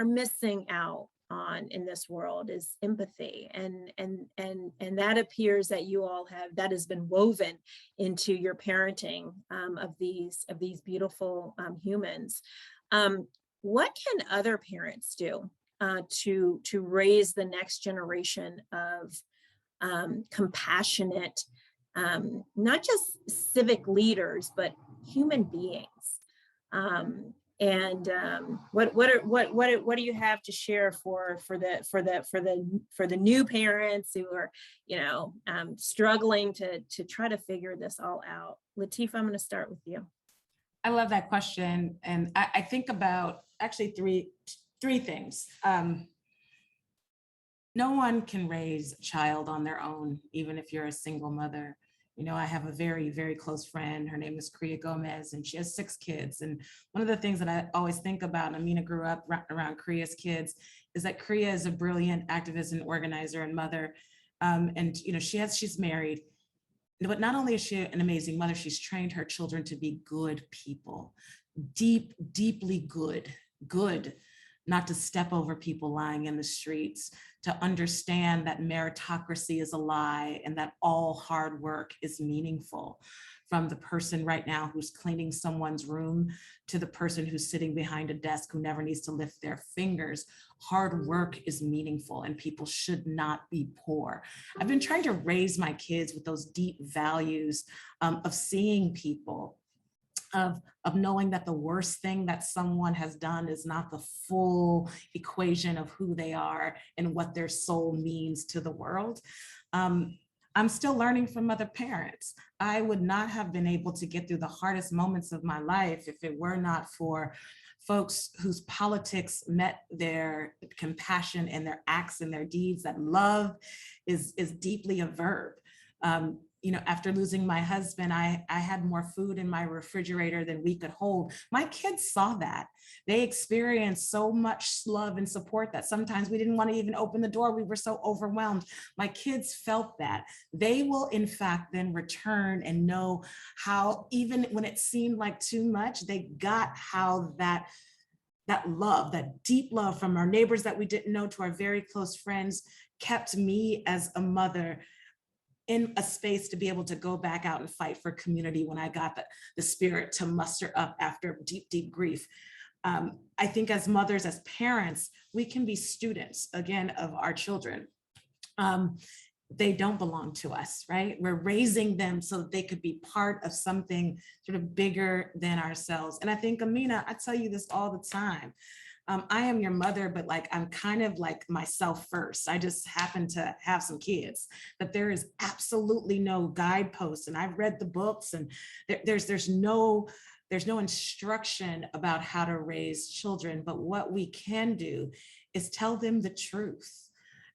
missing out on in this world, is empathy, and that appears that you all have, that has been woven into your parenting of these beautiful humans. What can other parents do to raise the next generation of compassionate, not just civic leaders, but human beings? What do you have to share for the new parents who are struggling to try to figure this all out? Lateefah, I'm going to start with you. I love that question, and I think about actually three things. No one can raise a child on their own, even if you're a single mother. I have a very, very close friend. Her name is Kriya Gomez, and she has 6 kids. And one of the things that I always think about, and Amina grew up around Kriya's kids, is that Kriya is a brilliant activist and organizer and mother. And she's married, but not only is she an amazing mother, she's trained her children to be good people, deeply good, not to step over people lying in the streets, to understand that meritocracy is a lie and that all hard work is meaningful. From the person right now who's cleaning someone's room to the person who's sitting behind a desk who never needs to lift their fingers, hard work is meaningful and people should not be poor. I've been trying to raise my kids with those deep values of seeing people, of knowing that the worst thing that someone has done is not the full equation of who they are and what their soul means to the world. I'm still learning from other parents. I would not have been able to get through the hardest moments of my life if it were not for folks whose politics met their compassion and their acts and their deeds, that love is deeply a verb. After losing my husband, I had more food in my refrigerator than we could hold. My kids saw that. They experienced so much love and support that sometimes we didn't want to even open the door. We were so overwhelmed. My kids felt that. They will, in fact, then return and know how, even when it seemed like too much, they got how that love, that deep love from our neighbors that we didn't know to our very close friends, kept me as a mother in a space to be able to go back out and fight for community when I got the spirit to muster up after deep grief. I think as mothers, as parents, we can be students, again, of our children. They don't belong to us, right? We're raising them so that they could be part of something sort of bigger than ourselves. And I think, Amina, I tell you this all the time. I am your mother, but I'm kind of like myself first. I just happen to have some kids, but there is absolutely no guideposts. And I've read the books, and there's no There's no instruction about how to raise children, but what we can do is tell them the truth.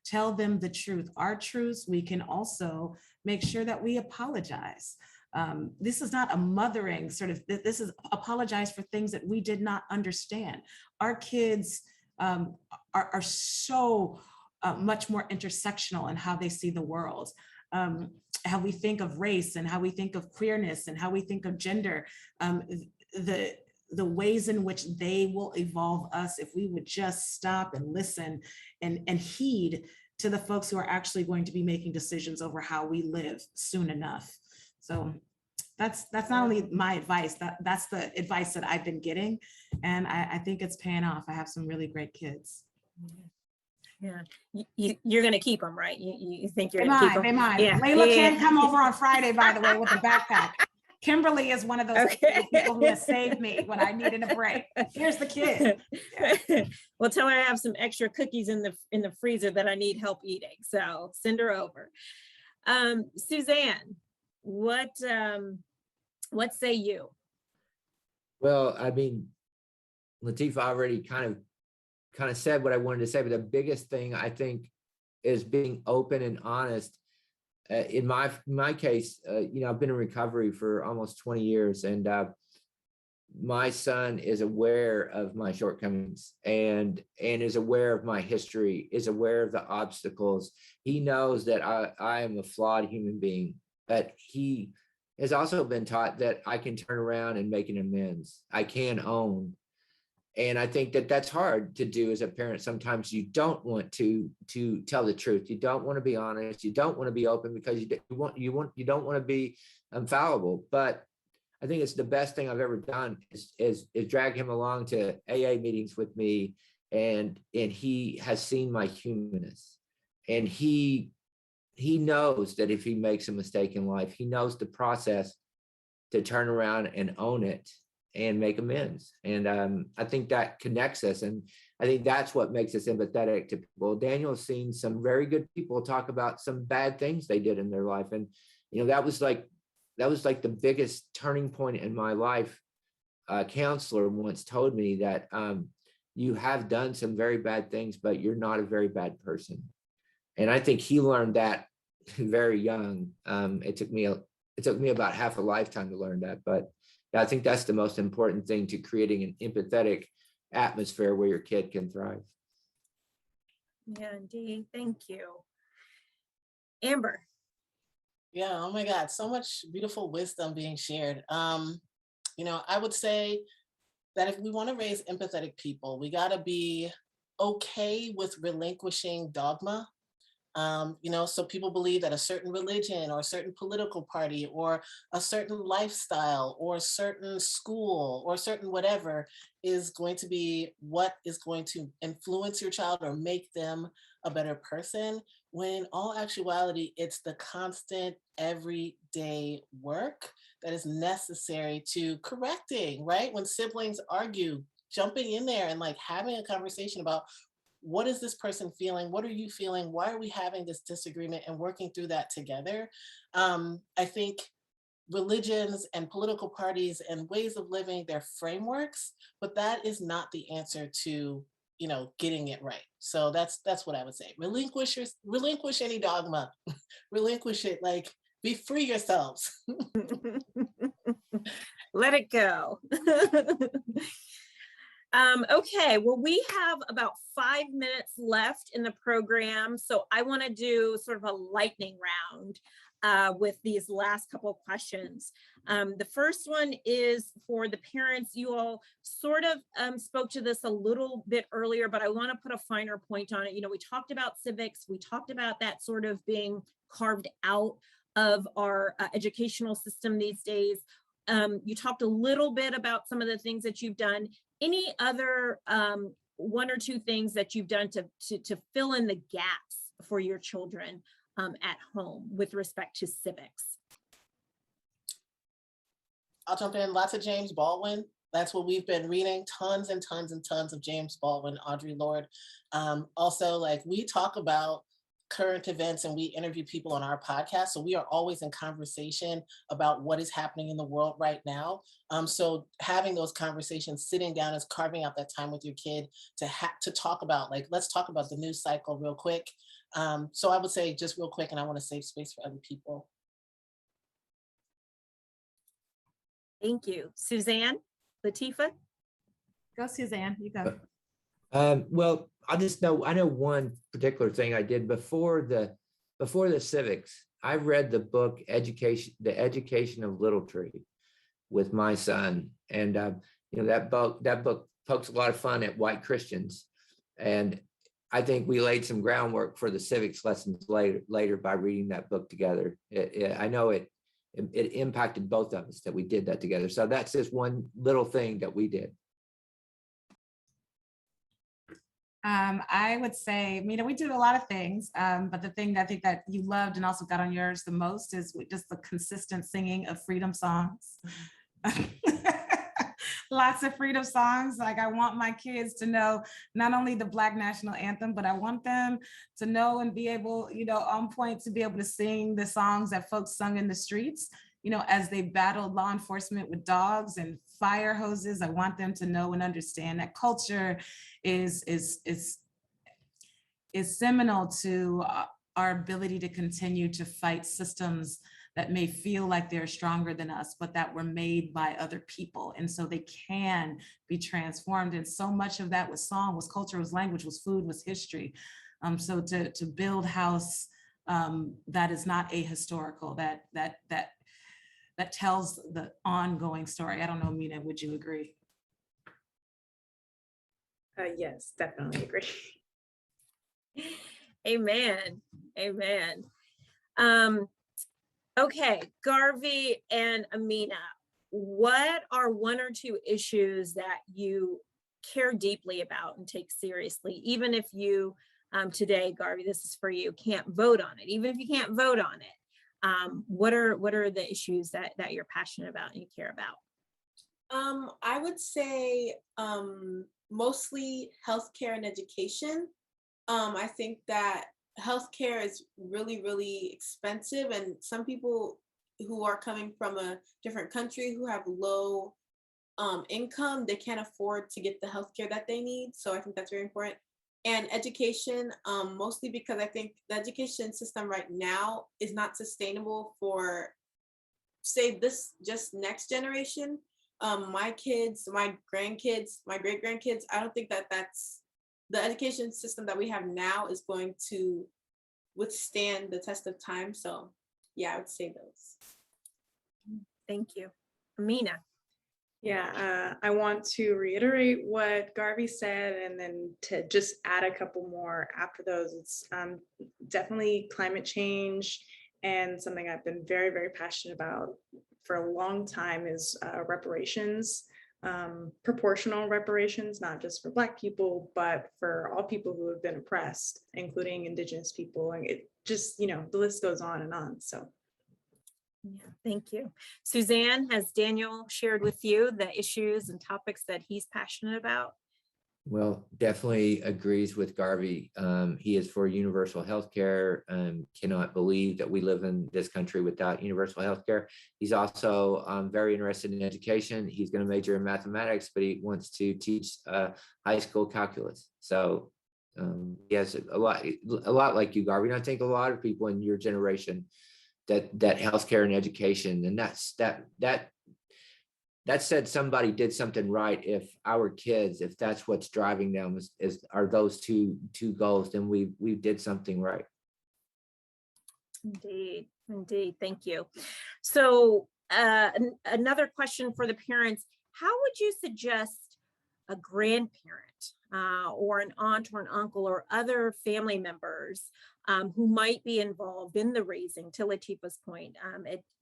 Tell them the truth. Our truths, we can also make sure that we apologize. This is not a mothering sort of, this is apologize for things that we did not understand. Our kids are so much more intersectional in how they see the world. How we think of race and how we think of queerness and how we think of gender, the ways in which they will evolve us if we would just stop and listen and heed to the folks who are actually going to be making decisions over how we live soon enough. So that's not only my advice, that's the advice that I've been getting. And I think it's paying off. I have some really great kids. Yeah, you're going to keep them, right? You think you're They going to keep them? might, they might. Yeah. Layla yeah. can't come over on Friday, by the way, with a backpack. Kimberly is one of those Okay. people who has saved me when I needed a break. Here's the kid. Well, tell her I have some extra cookies in the freezer that I need help eating. So send her over. Suzanne, what say you? Well, I mean, Latifah already kind of said what I wanted to say, but the biggest thing I think is being open and honest. In my case, I've been in recovery for almost 20 years, and my son is aware of my shortcomings and is aware of my history, is aware of the obstacles. He knows that I am a flawed human being, but he has also been taught that I can turn around and make an amends. I can own. And I think that that's hard to do as a parent. Sometimes you don't want to tell the truth. You don't want to be honest. You don't want to be open because you don't want to be infallible. But I think it's the best thing I've ever done is drag him along to AA meetings with me, and he has seen my humanness, and he knows that if he makes a mistake in life, he knows the process to turn around and own it and make amends. And I think that connects us. And I think that's what makes us empathetic to people. Daniel's seen some very good people talk about some bad things they did in their life. And, that was like the biggest turning point in my life. A counselor once told me that you have done some very bad things, but you're not a very bad person. And I think he learned that very young. It took me about half a lifetime to learn that, but I think that's the most important thing to creating an empathetic atmosphere where your kid can thrive. Yeah, indeed. Thank you. Amber. Yeah, oh my God, so much beautiful wisdom being shared. I would say that if we want to raise empathetic people, we got to be okay with relinquishing dogma. So people believe that a certain religion or a certain political party or a certain lifestyle or a certain school or certain whatever is going to be what is going to influence your child or make them a better person, when in all actuality, it's the constant everyday work that is necessary to correcting, right? When siblings argue, jumping in there and like having a conversation about what is this person feeling? What are you feeling? Why are we having this disagreement, and working through that together? I think religions and political parties and ways of living, they're frameworks, but that is not the answer to, getting it right. So that's what I would say. Relinquish any dogma, relinquish it, like be free yourselves. Let it go. Okay, well, we have about 5 minutes left in the program, so I want to do sort of a lightning round with these last couple of questions. The first one is for the parents. You all sort of spoke to this a little bit earlier, but I want to put a finer point on it. We talked about civics. We talked about that sort of being carved out of our educational system these days. You talked a little bit about some of the things that you've done. Any other one or two things that you've done to fill in the gaps for your children at home with respect to civics? I'll jump in. Lots of James Baldwin. That's what we've been reading. Tons and tons and tons of James Baldwin, Audre Lorde. Also, like we talk about current events and we interview people on our podcast. So we are always in conversation about what is happening in the world right now. So having those conversations, sitting down is carving out that time with your kid to talk about, like, let's talk about the news cycle real quick. So I would say just real quick, and I want to save space for other people. Thank you. Suzanne, Latifa? Go Suzanne, you go. Well, I know one particular thing I did before the civics. I read the book The Education of Little Tree with my son. And that book pokes a lot of fun at white Christians. And I think we laid some groundwork for the civics lessons later by reading that book together. I know it impacted both of us that we did that together. So that's just one little thing that we did. I would say, we did a lot of things, but the thing that I think that you loved and also got on yours the most is just the consistent singing of freedom songs. Lots of freedom songs. Like, I want my kids to know not only the Black national anthem, but I want them to know and be able, on point, to be able to sing the songs that folks sung in the streets, as they battled law enforcement with dogs and fire hoses. I want them to know and understand that culture is seminal to our ability to continue to fight systems that may feel like they're stronger than us, but that were made by other people. And so they can be transformed. And so much of that was song, was culture, was language, was food, was history. So to build house that is not ahistorical, that tells the ongoing story. I don't know, Mina, would you agree? Yes, definitely agree. Amen. Amen. Okay, Garvey and Amina, what are one or two issues that you care deeply about and take seriously, even if you, today, Garvey, this is for you, can't vote on it, even if you can't vote on it, what are the issues that you're passionate about and you care about? I would say mostly healthcare and education. I think that healthcare is really, really expensive, and some people who are coming from a different country who have low income, they can't afford to get the healthcare that they need. So I think that's very important. And education, mostly because I think the education system right now is not sustainable for, say, this just next generation. My kids, my grandkids, my great grandkids, I don't think that that's the education system that we have now is going to withstand the test of time. So yeah, I would say those. Thank you. Amina. Yeah, I want to reiterate what Garvey said, and then to just add a couple more after those. It's definitely climate change, and something I've been very, very passionate about for a long time is reparations. Proportional reparations, not just for Black people, but for all people who have been oppressed, including Indigenous people. And it just, the list goes on and on. So. Yeah, thank you. Suzanne, has Daniel shared with you the issues and topics that he's passionate about? Well, definitely agrees with Garvey. He is for universal health care. Cannot believe that we live in this country without universal health care. He's also very interested in education. He's going to major in mathematics, but he wants to teach high school calculus. So he has a lot like you, Garvey. And I think a lot of people in your generation that healthcare and education, and that said somebody did something right. If our kids, if that's what's driving them are those two goals, then we did something right. Indeed, thank you. So another question for the parents: how would you suggest a grandparent or an aunt or an uncle or other family members who might be involved in the raising? To Latifa's point,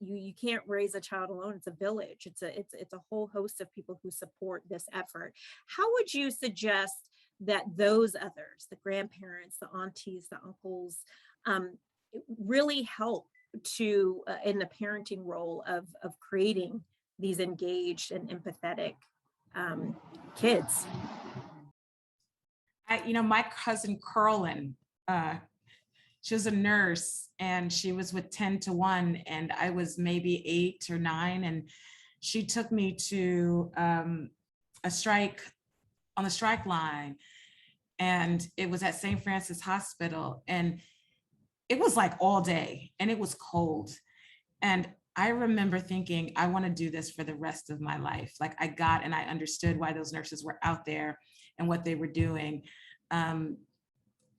you can't raise a child alone. It's a village. It's a whole host of people who support this effort. How would you suggest that those others, the grandparents, the aunties, the uncles, really help to in the parenting role of creating these engaged and empathetic kids? My cousin Curlin, she was a nurse and she was with 10 to 1 and I was maybe 8 or 9. And she took me to a strike on the strike line. And it was at St. Francis Hospital. And it was like all day and it was cold. And I remember thinking, I want to do this for the rest of my life. Like I got and I understood why those nurses were out there and what they were doing.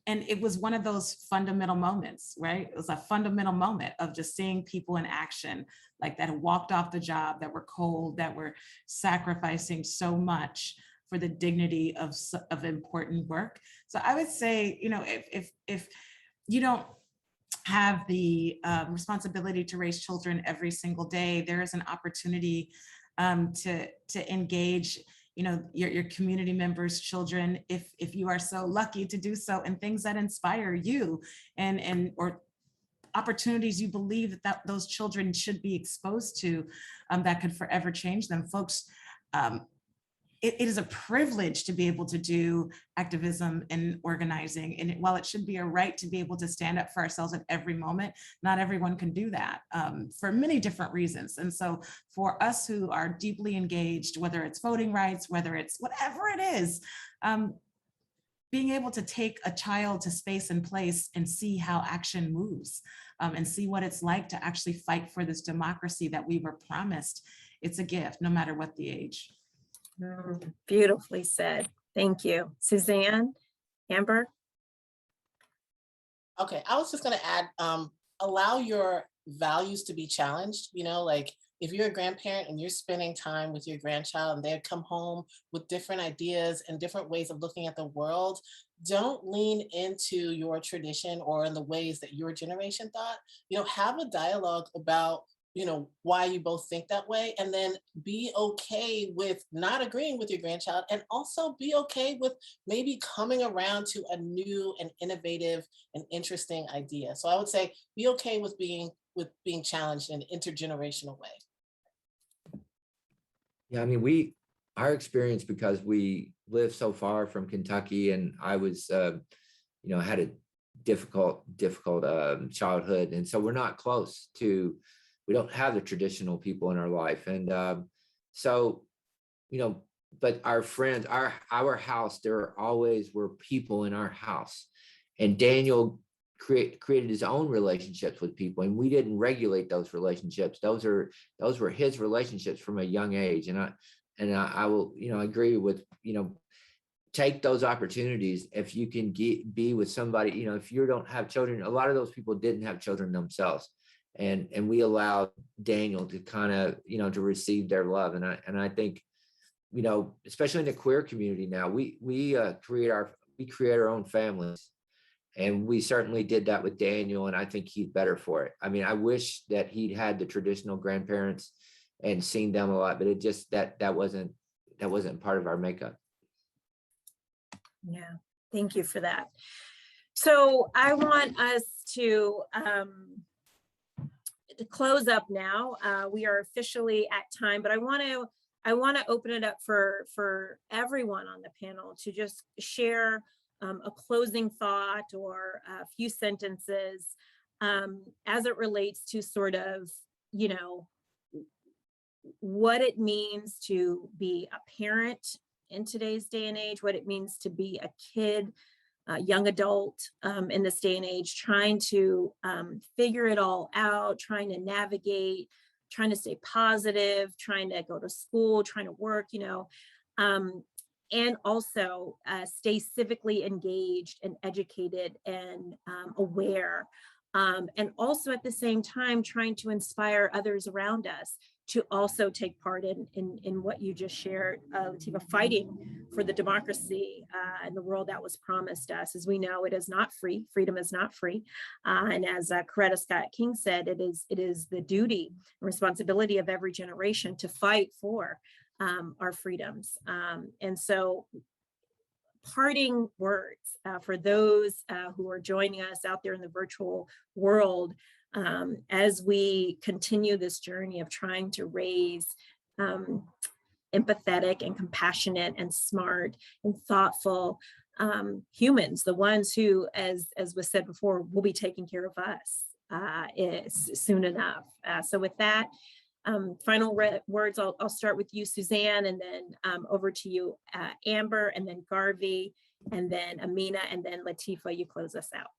And it was one of those fundamental moments, right? It was a fundamental moment of just seeing people in action, like that had walked off the job, that were cold, that were sacrificing so much for the dignity of important work. So I would say, you know, if you don't have the responsibility to raise children every single day, there is an opportunity to engage, you know, your community members' children, if you are so lucky to do so, and things that inspire you and or opportunities you believe that those children should be exposed to, that could forever change them. Folks, it is a privilege to be able to do activism and organizing. And while it should be a right to be able to stand up for ourselves at every moment, not everyone can do that for many different reasons. And so for us who are deeply engaged, whether it's voting rights, whether it's whatever it is, being able to take a child to space and place and see how action moves and see what it's like to actually fight for this democracy that we were promised, it's a gift, no matter what the age. Beautifully said. Thank you. Suzanne, Amber? Okay, I was just gonna add, allow your values to be challenged, you know, like if you're a grandparent and you're spending time with your grandchild and they come home with different ideas and different ways of looking at the world, don't lean into your tradition or in the ways that your generation thought. You know, have a dialogue about, you know, why you both think that way, and then be okay with not agreeing with your grandchild, and also be okay with maybe coming around to a new and innovative and interesting idea. So I would say be okay with being challenged in an intergenerational way. Yeah, I mean, our experience, because we live so far from Kentucky, and I was, you know, had a difficult childhood, and so we're not close to. We don't have the traditional people in our life, and so, you know, but our friends, our house, there always were people in our house, and Daniel created his own relationships with people, and we didn't regulate those relationships. Those were his relationships from a young age, and I will, you know, agree with, you know, take those opportunities if you can be with somebody. You know, if you don't have children, a lot of those people didn't have children themselves. And we allowed Daniel to kind of, you know, to receive their love. And I think, you know, especially in the queer community now, we create our own families. And we certainly did that with Daniel, and I think he's better for it. I mean, I wish that he'd had the traditional grandparents and seen them a lot, but it just, that wasn't part of our makeup. Yeah, thank you for that. So I want us to close up now. We are officially at time, but I want to open it up for everyone on the panel to just share a closing thought or a few sentences as it relates to sort of, you know, what it means to be a parent in today's day and age, what it means to be a kid, young adult in this day and age, trying to figure it all out, trying to navigate, trying to stay positive, trying to go to school, trying to work, you know, and also stay civically engaged and educated and aware. And also at the same time, trying to inspire others around us to also take part in what you just shared, Lateefah, fighting for the democracy and the world that was promised us. As we know, it is not free. Freedom is not free. And as Coretta Scott King said, it is the duty and responsibility of every generation to fight for our freedoms. And so parting words for those who are joining us out there in the virtual world, as we continue this journey of trying to raise empathetic and compassionate and smart and thoughtful humans, the ones who, as was said before, will be taking care of us soon enough. So with that, final words, I'll start with you, Suzanne, and then over to you, Amber, and then Garvey, and then Amina, and then Latifa, you close us out.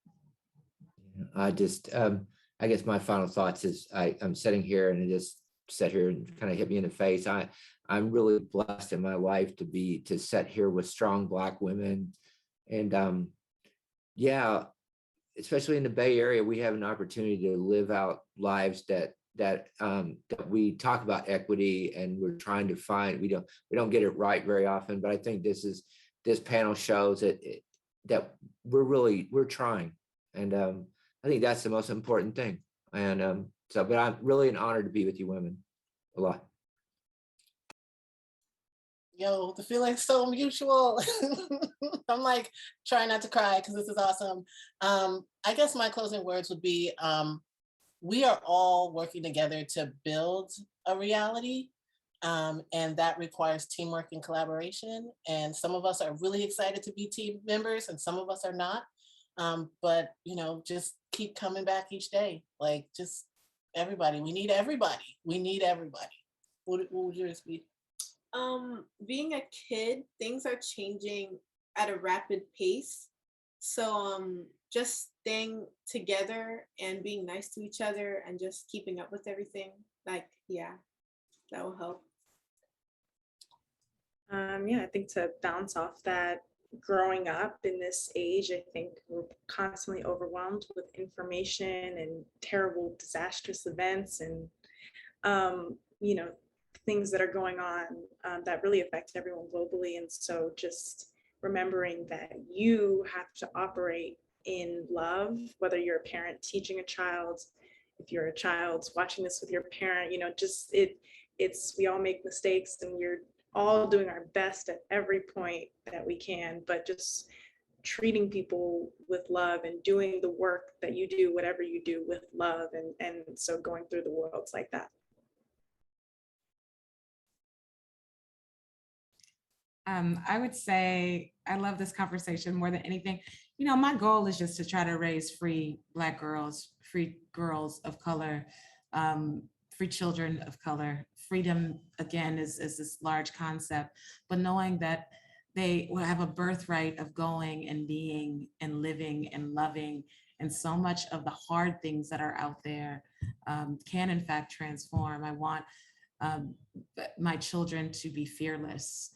I just, I guess my final thoughts is I'm sitting here and it just sat here and kind of hit me in the face. I'm really blessed in my life to sit here with strong Black women. And yeah, especially in the Bay Area, we have an opportunity to live out lives that we talk about equity, and we're trying to find, we don't get it right very often, but I think this panel shows that we're trying. And I think that's the most important thing. And but I'm really an honor to be with you women a lot. Yo, the feeling's so mutual. I'm like trying not to cry because this is awesome. I guess my closing words would be, we are all working together to build a reality, and that requires teamwork and collaboration. And some of us are really excited to be team members, and some of us are not. But just keep coming back each day. Like, just everybody. We need everybody. We need everybody. What would yours be? Being a kid, things are changing at a rapid pace. So just staying together and being nice to each other and just keeping up with everything. Like, yeah, that will help. Yeah, I think to bounce off that, growing up in this age, I think we're constantly overwhelmed with information and terrible, disastrous events and, things that are going on that really affect everyone globally. And so just remembering that you have to operate in love, whether you're a parent teaching a child, if you're a child watching this with your parent, we all make mistakes and we're all doing our best at every point that we can, but just treating people with love and doing the work that you do, whatever you do, with love. And so going through the worlds like that. I would say I love this conversation more than anything. My goal is just to try to raise free Black girls, free girls of color, free children of color. Freedom, again, is this large concept, but knowing that they will have a birthright of going and being and living and loving. And so much of the hard things that are out there can in fact transform. I want my children to be fearless,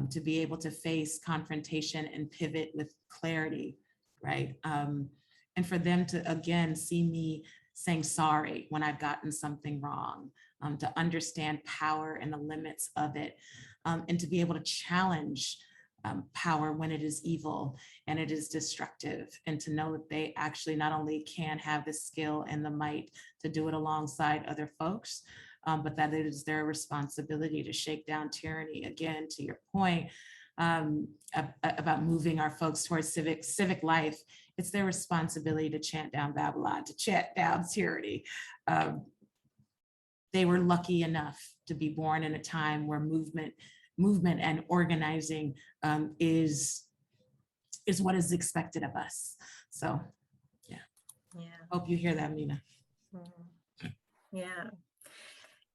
to be able to face confrontation and pivot with clarity, right? And for them to, again, see me saying sorry when I've gotten something wrong, to understand power and the limits of it, and to be able to challenge power when it is evil and it is destructive, and to know that they actually not only can have the skill and the might to do it alongside other folks, but that it is their responsibility to shake down tyranny. Again, to your point about moving our folks towards civic life, it's their responsibility to chant down Babylon, to chant down tyranny. They were lucky enough to be born in a time where movement and organizing is what is expected of us. So, yeah. Hope you hear that, Mina. Yeah.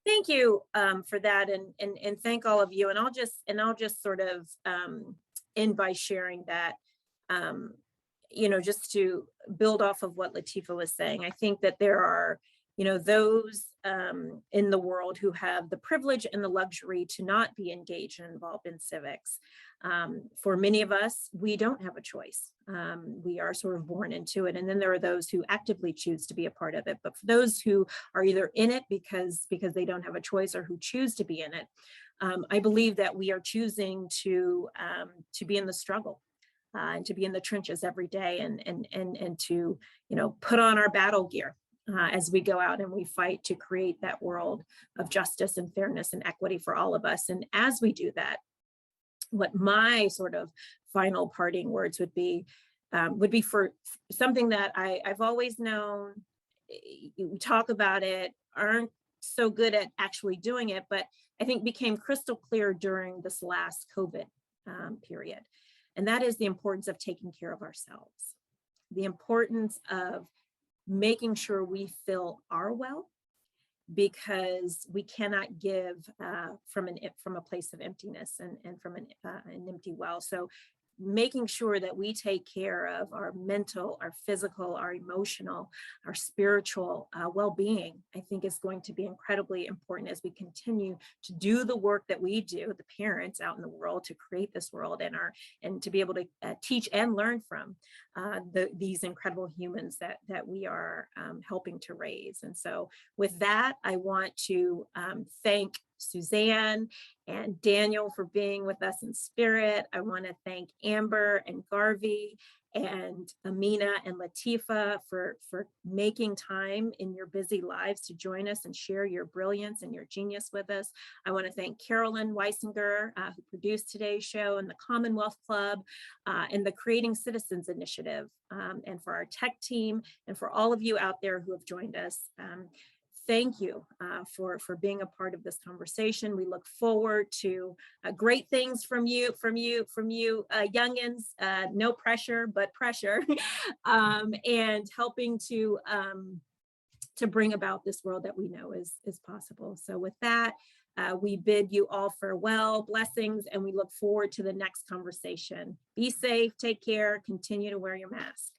Thank you for that, and thank all of you. And I'll just sort of end by sharing that, just to build off of what Latifa was saying. I think that there are, those in the world who have the privilege and the luxury to not be engaged and involved in civics. For many of us, we don't have a choice. We are sort of born into it. And then there are those who actively choose to be a part of it. But for those who are either in it because they don't have a choice, or who choose to be in it, I believe that we are choosing to be in the struggle. And to be in the trenches every day and to, put on our battle gear as we go out and we fight to create that world of justice and fairness and equity for all of us. And as we do that, what my sort of final parting words would be for something that I've always known. We talk about it, aren't so good at actually doing it, but I think became crystal clear during this last COVID period. And that is the importance of taking care of ourselves, the importance of making sure we fill our well, because we cannot give from a place of emptiness and from an empty well. So making sure that we take care of our mental, our physical, our emotional, our spiritual well-being, I think is going to be incredibly important as we continue to do the work that we do, the parents out in the world, to create this world and to be able to teach and learn from these incredible humans that we are helping to raise. And so with that, I want to thank Suzanne and Daniel for being with us in spirit. I want to thank Amber and Garvey and Amina and Latifa for making time in your busy lives to join us and share your brilliance and your genius with us. I want to thank Carolyn Weisinger, who produced today's show, and the Commonwealth Club and the Creating Citizens Initiative, and for our tech team, and for all of you out there who have joined us. Thank you for being a part of this conversation. We look forward to great things from you youngins, no pressure, but pressure, and helping to bring about this world that we know is possible. So with that, we bid you all farewell, blessings, and we look forward to the next conversation. Be safe, take care, continue to wear your mask.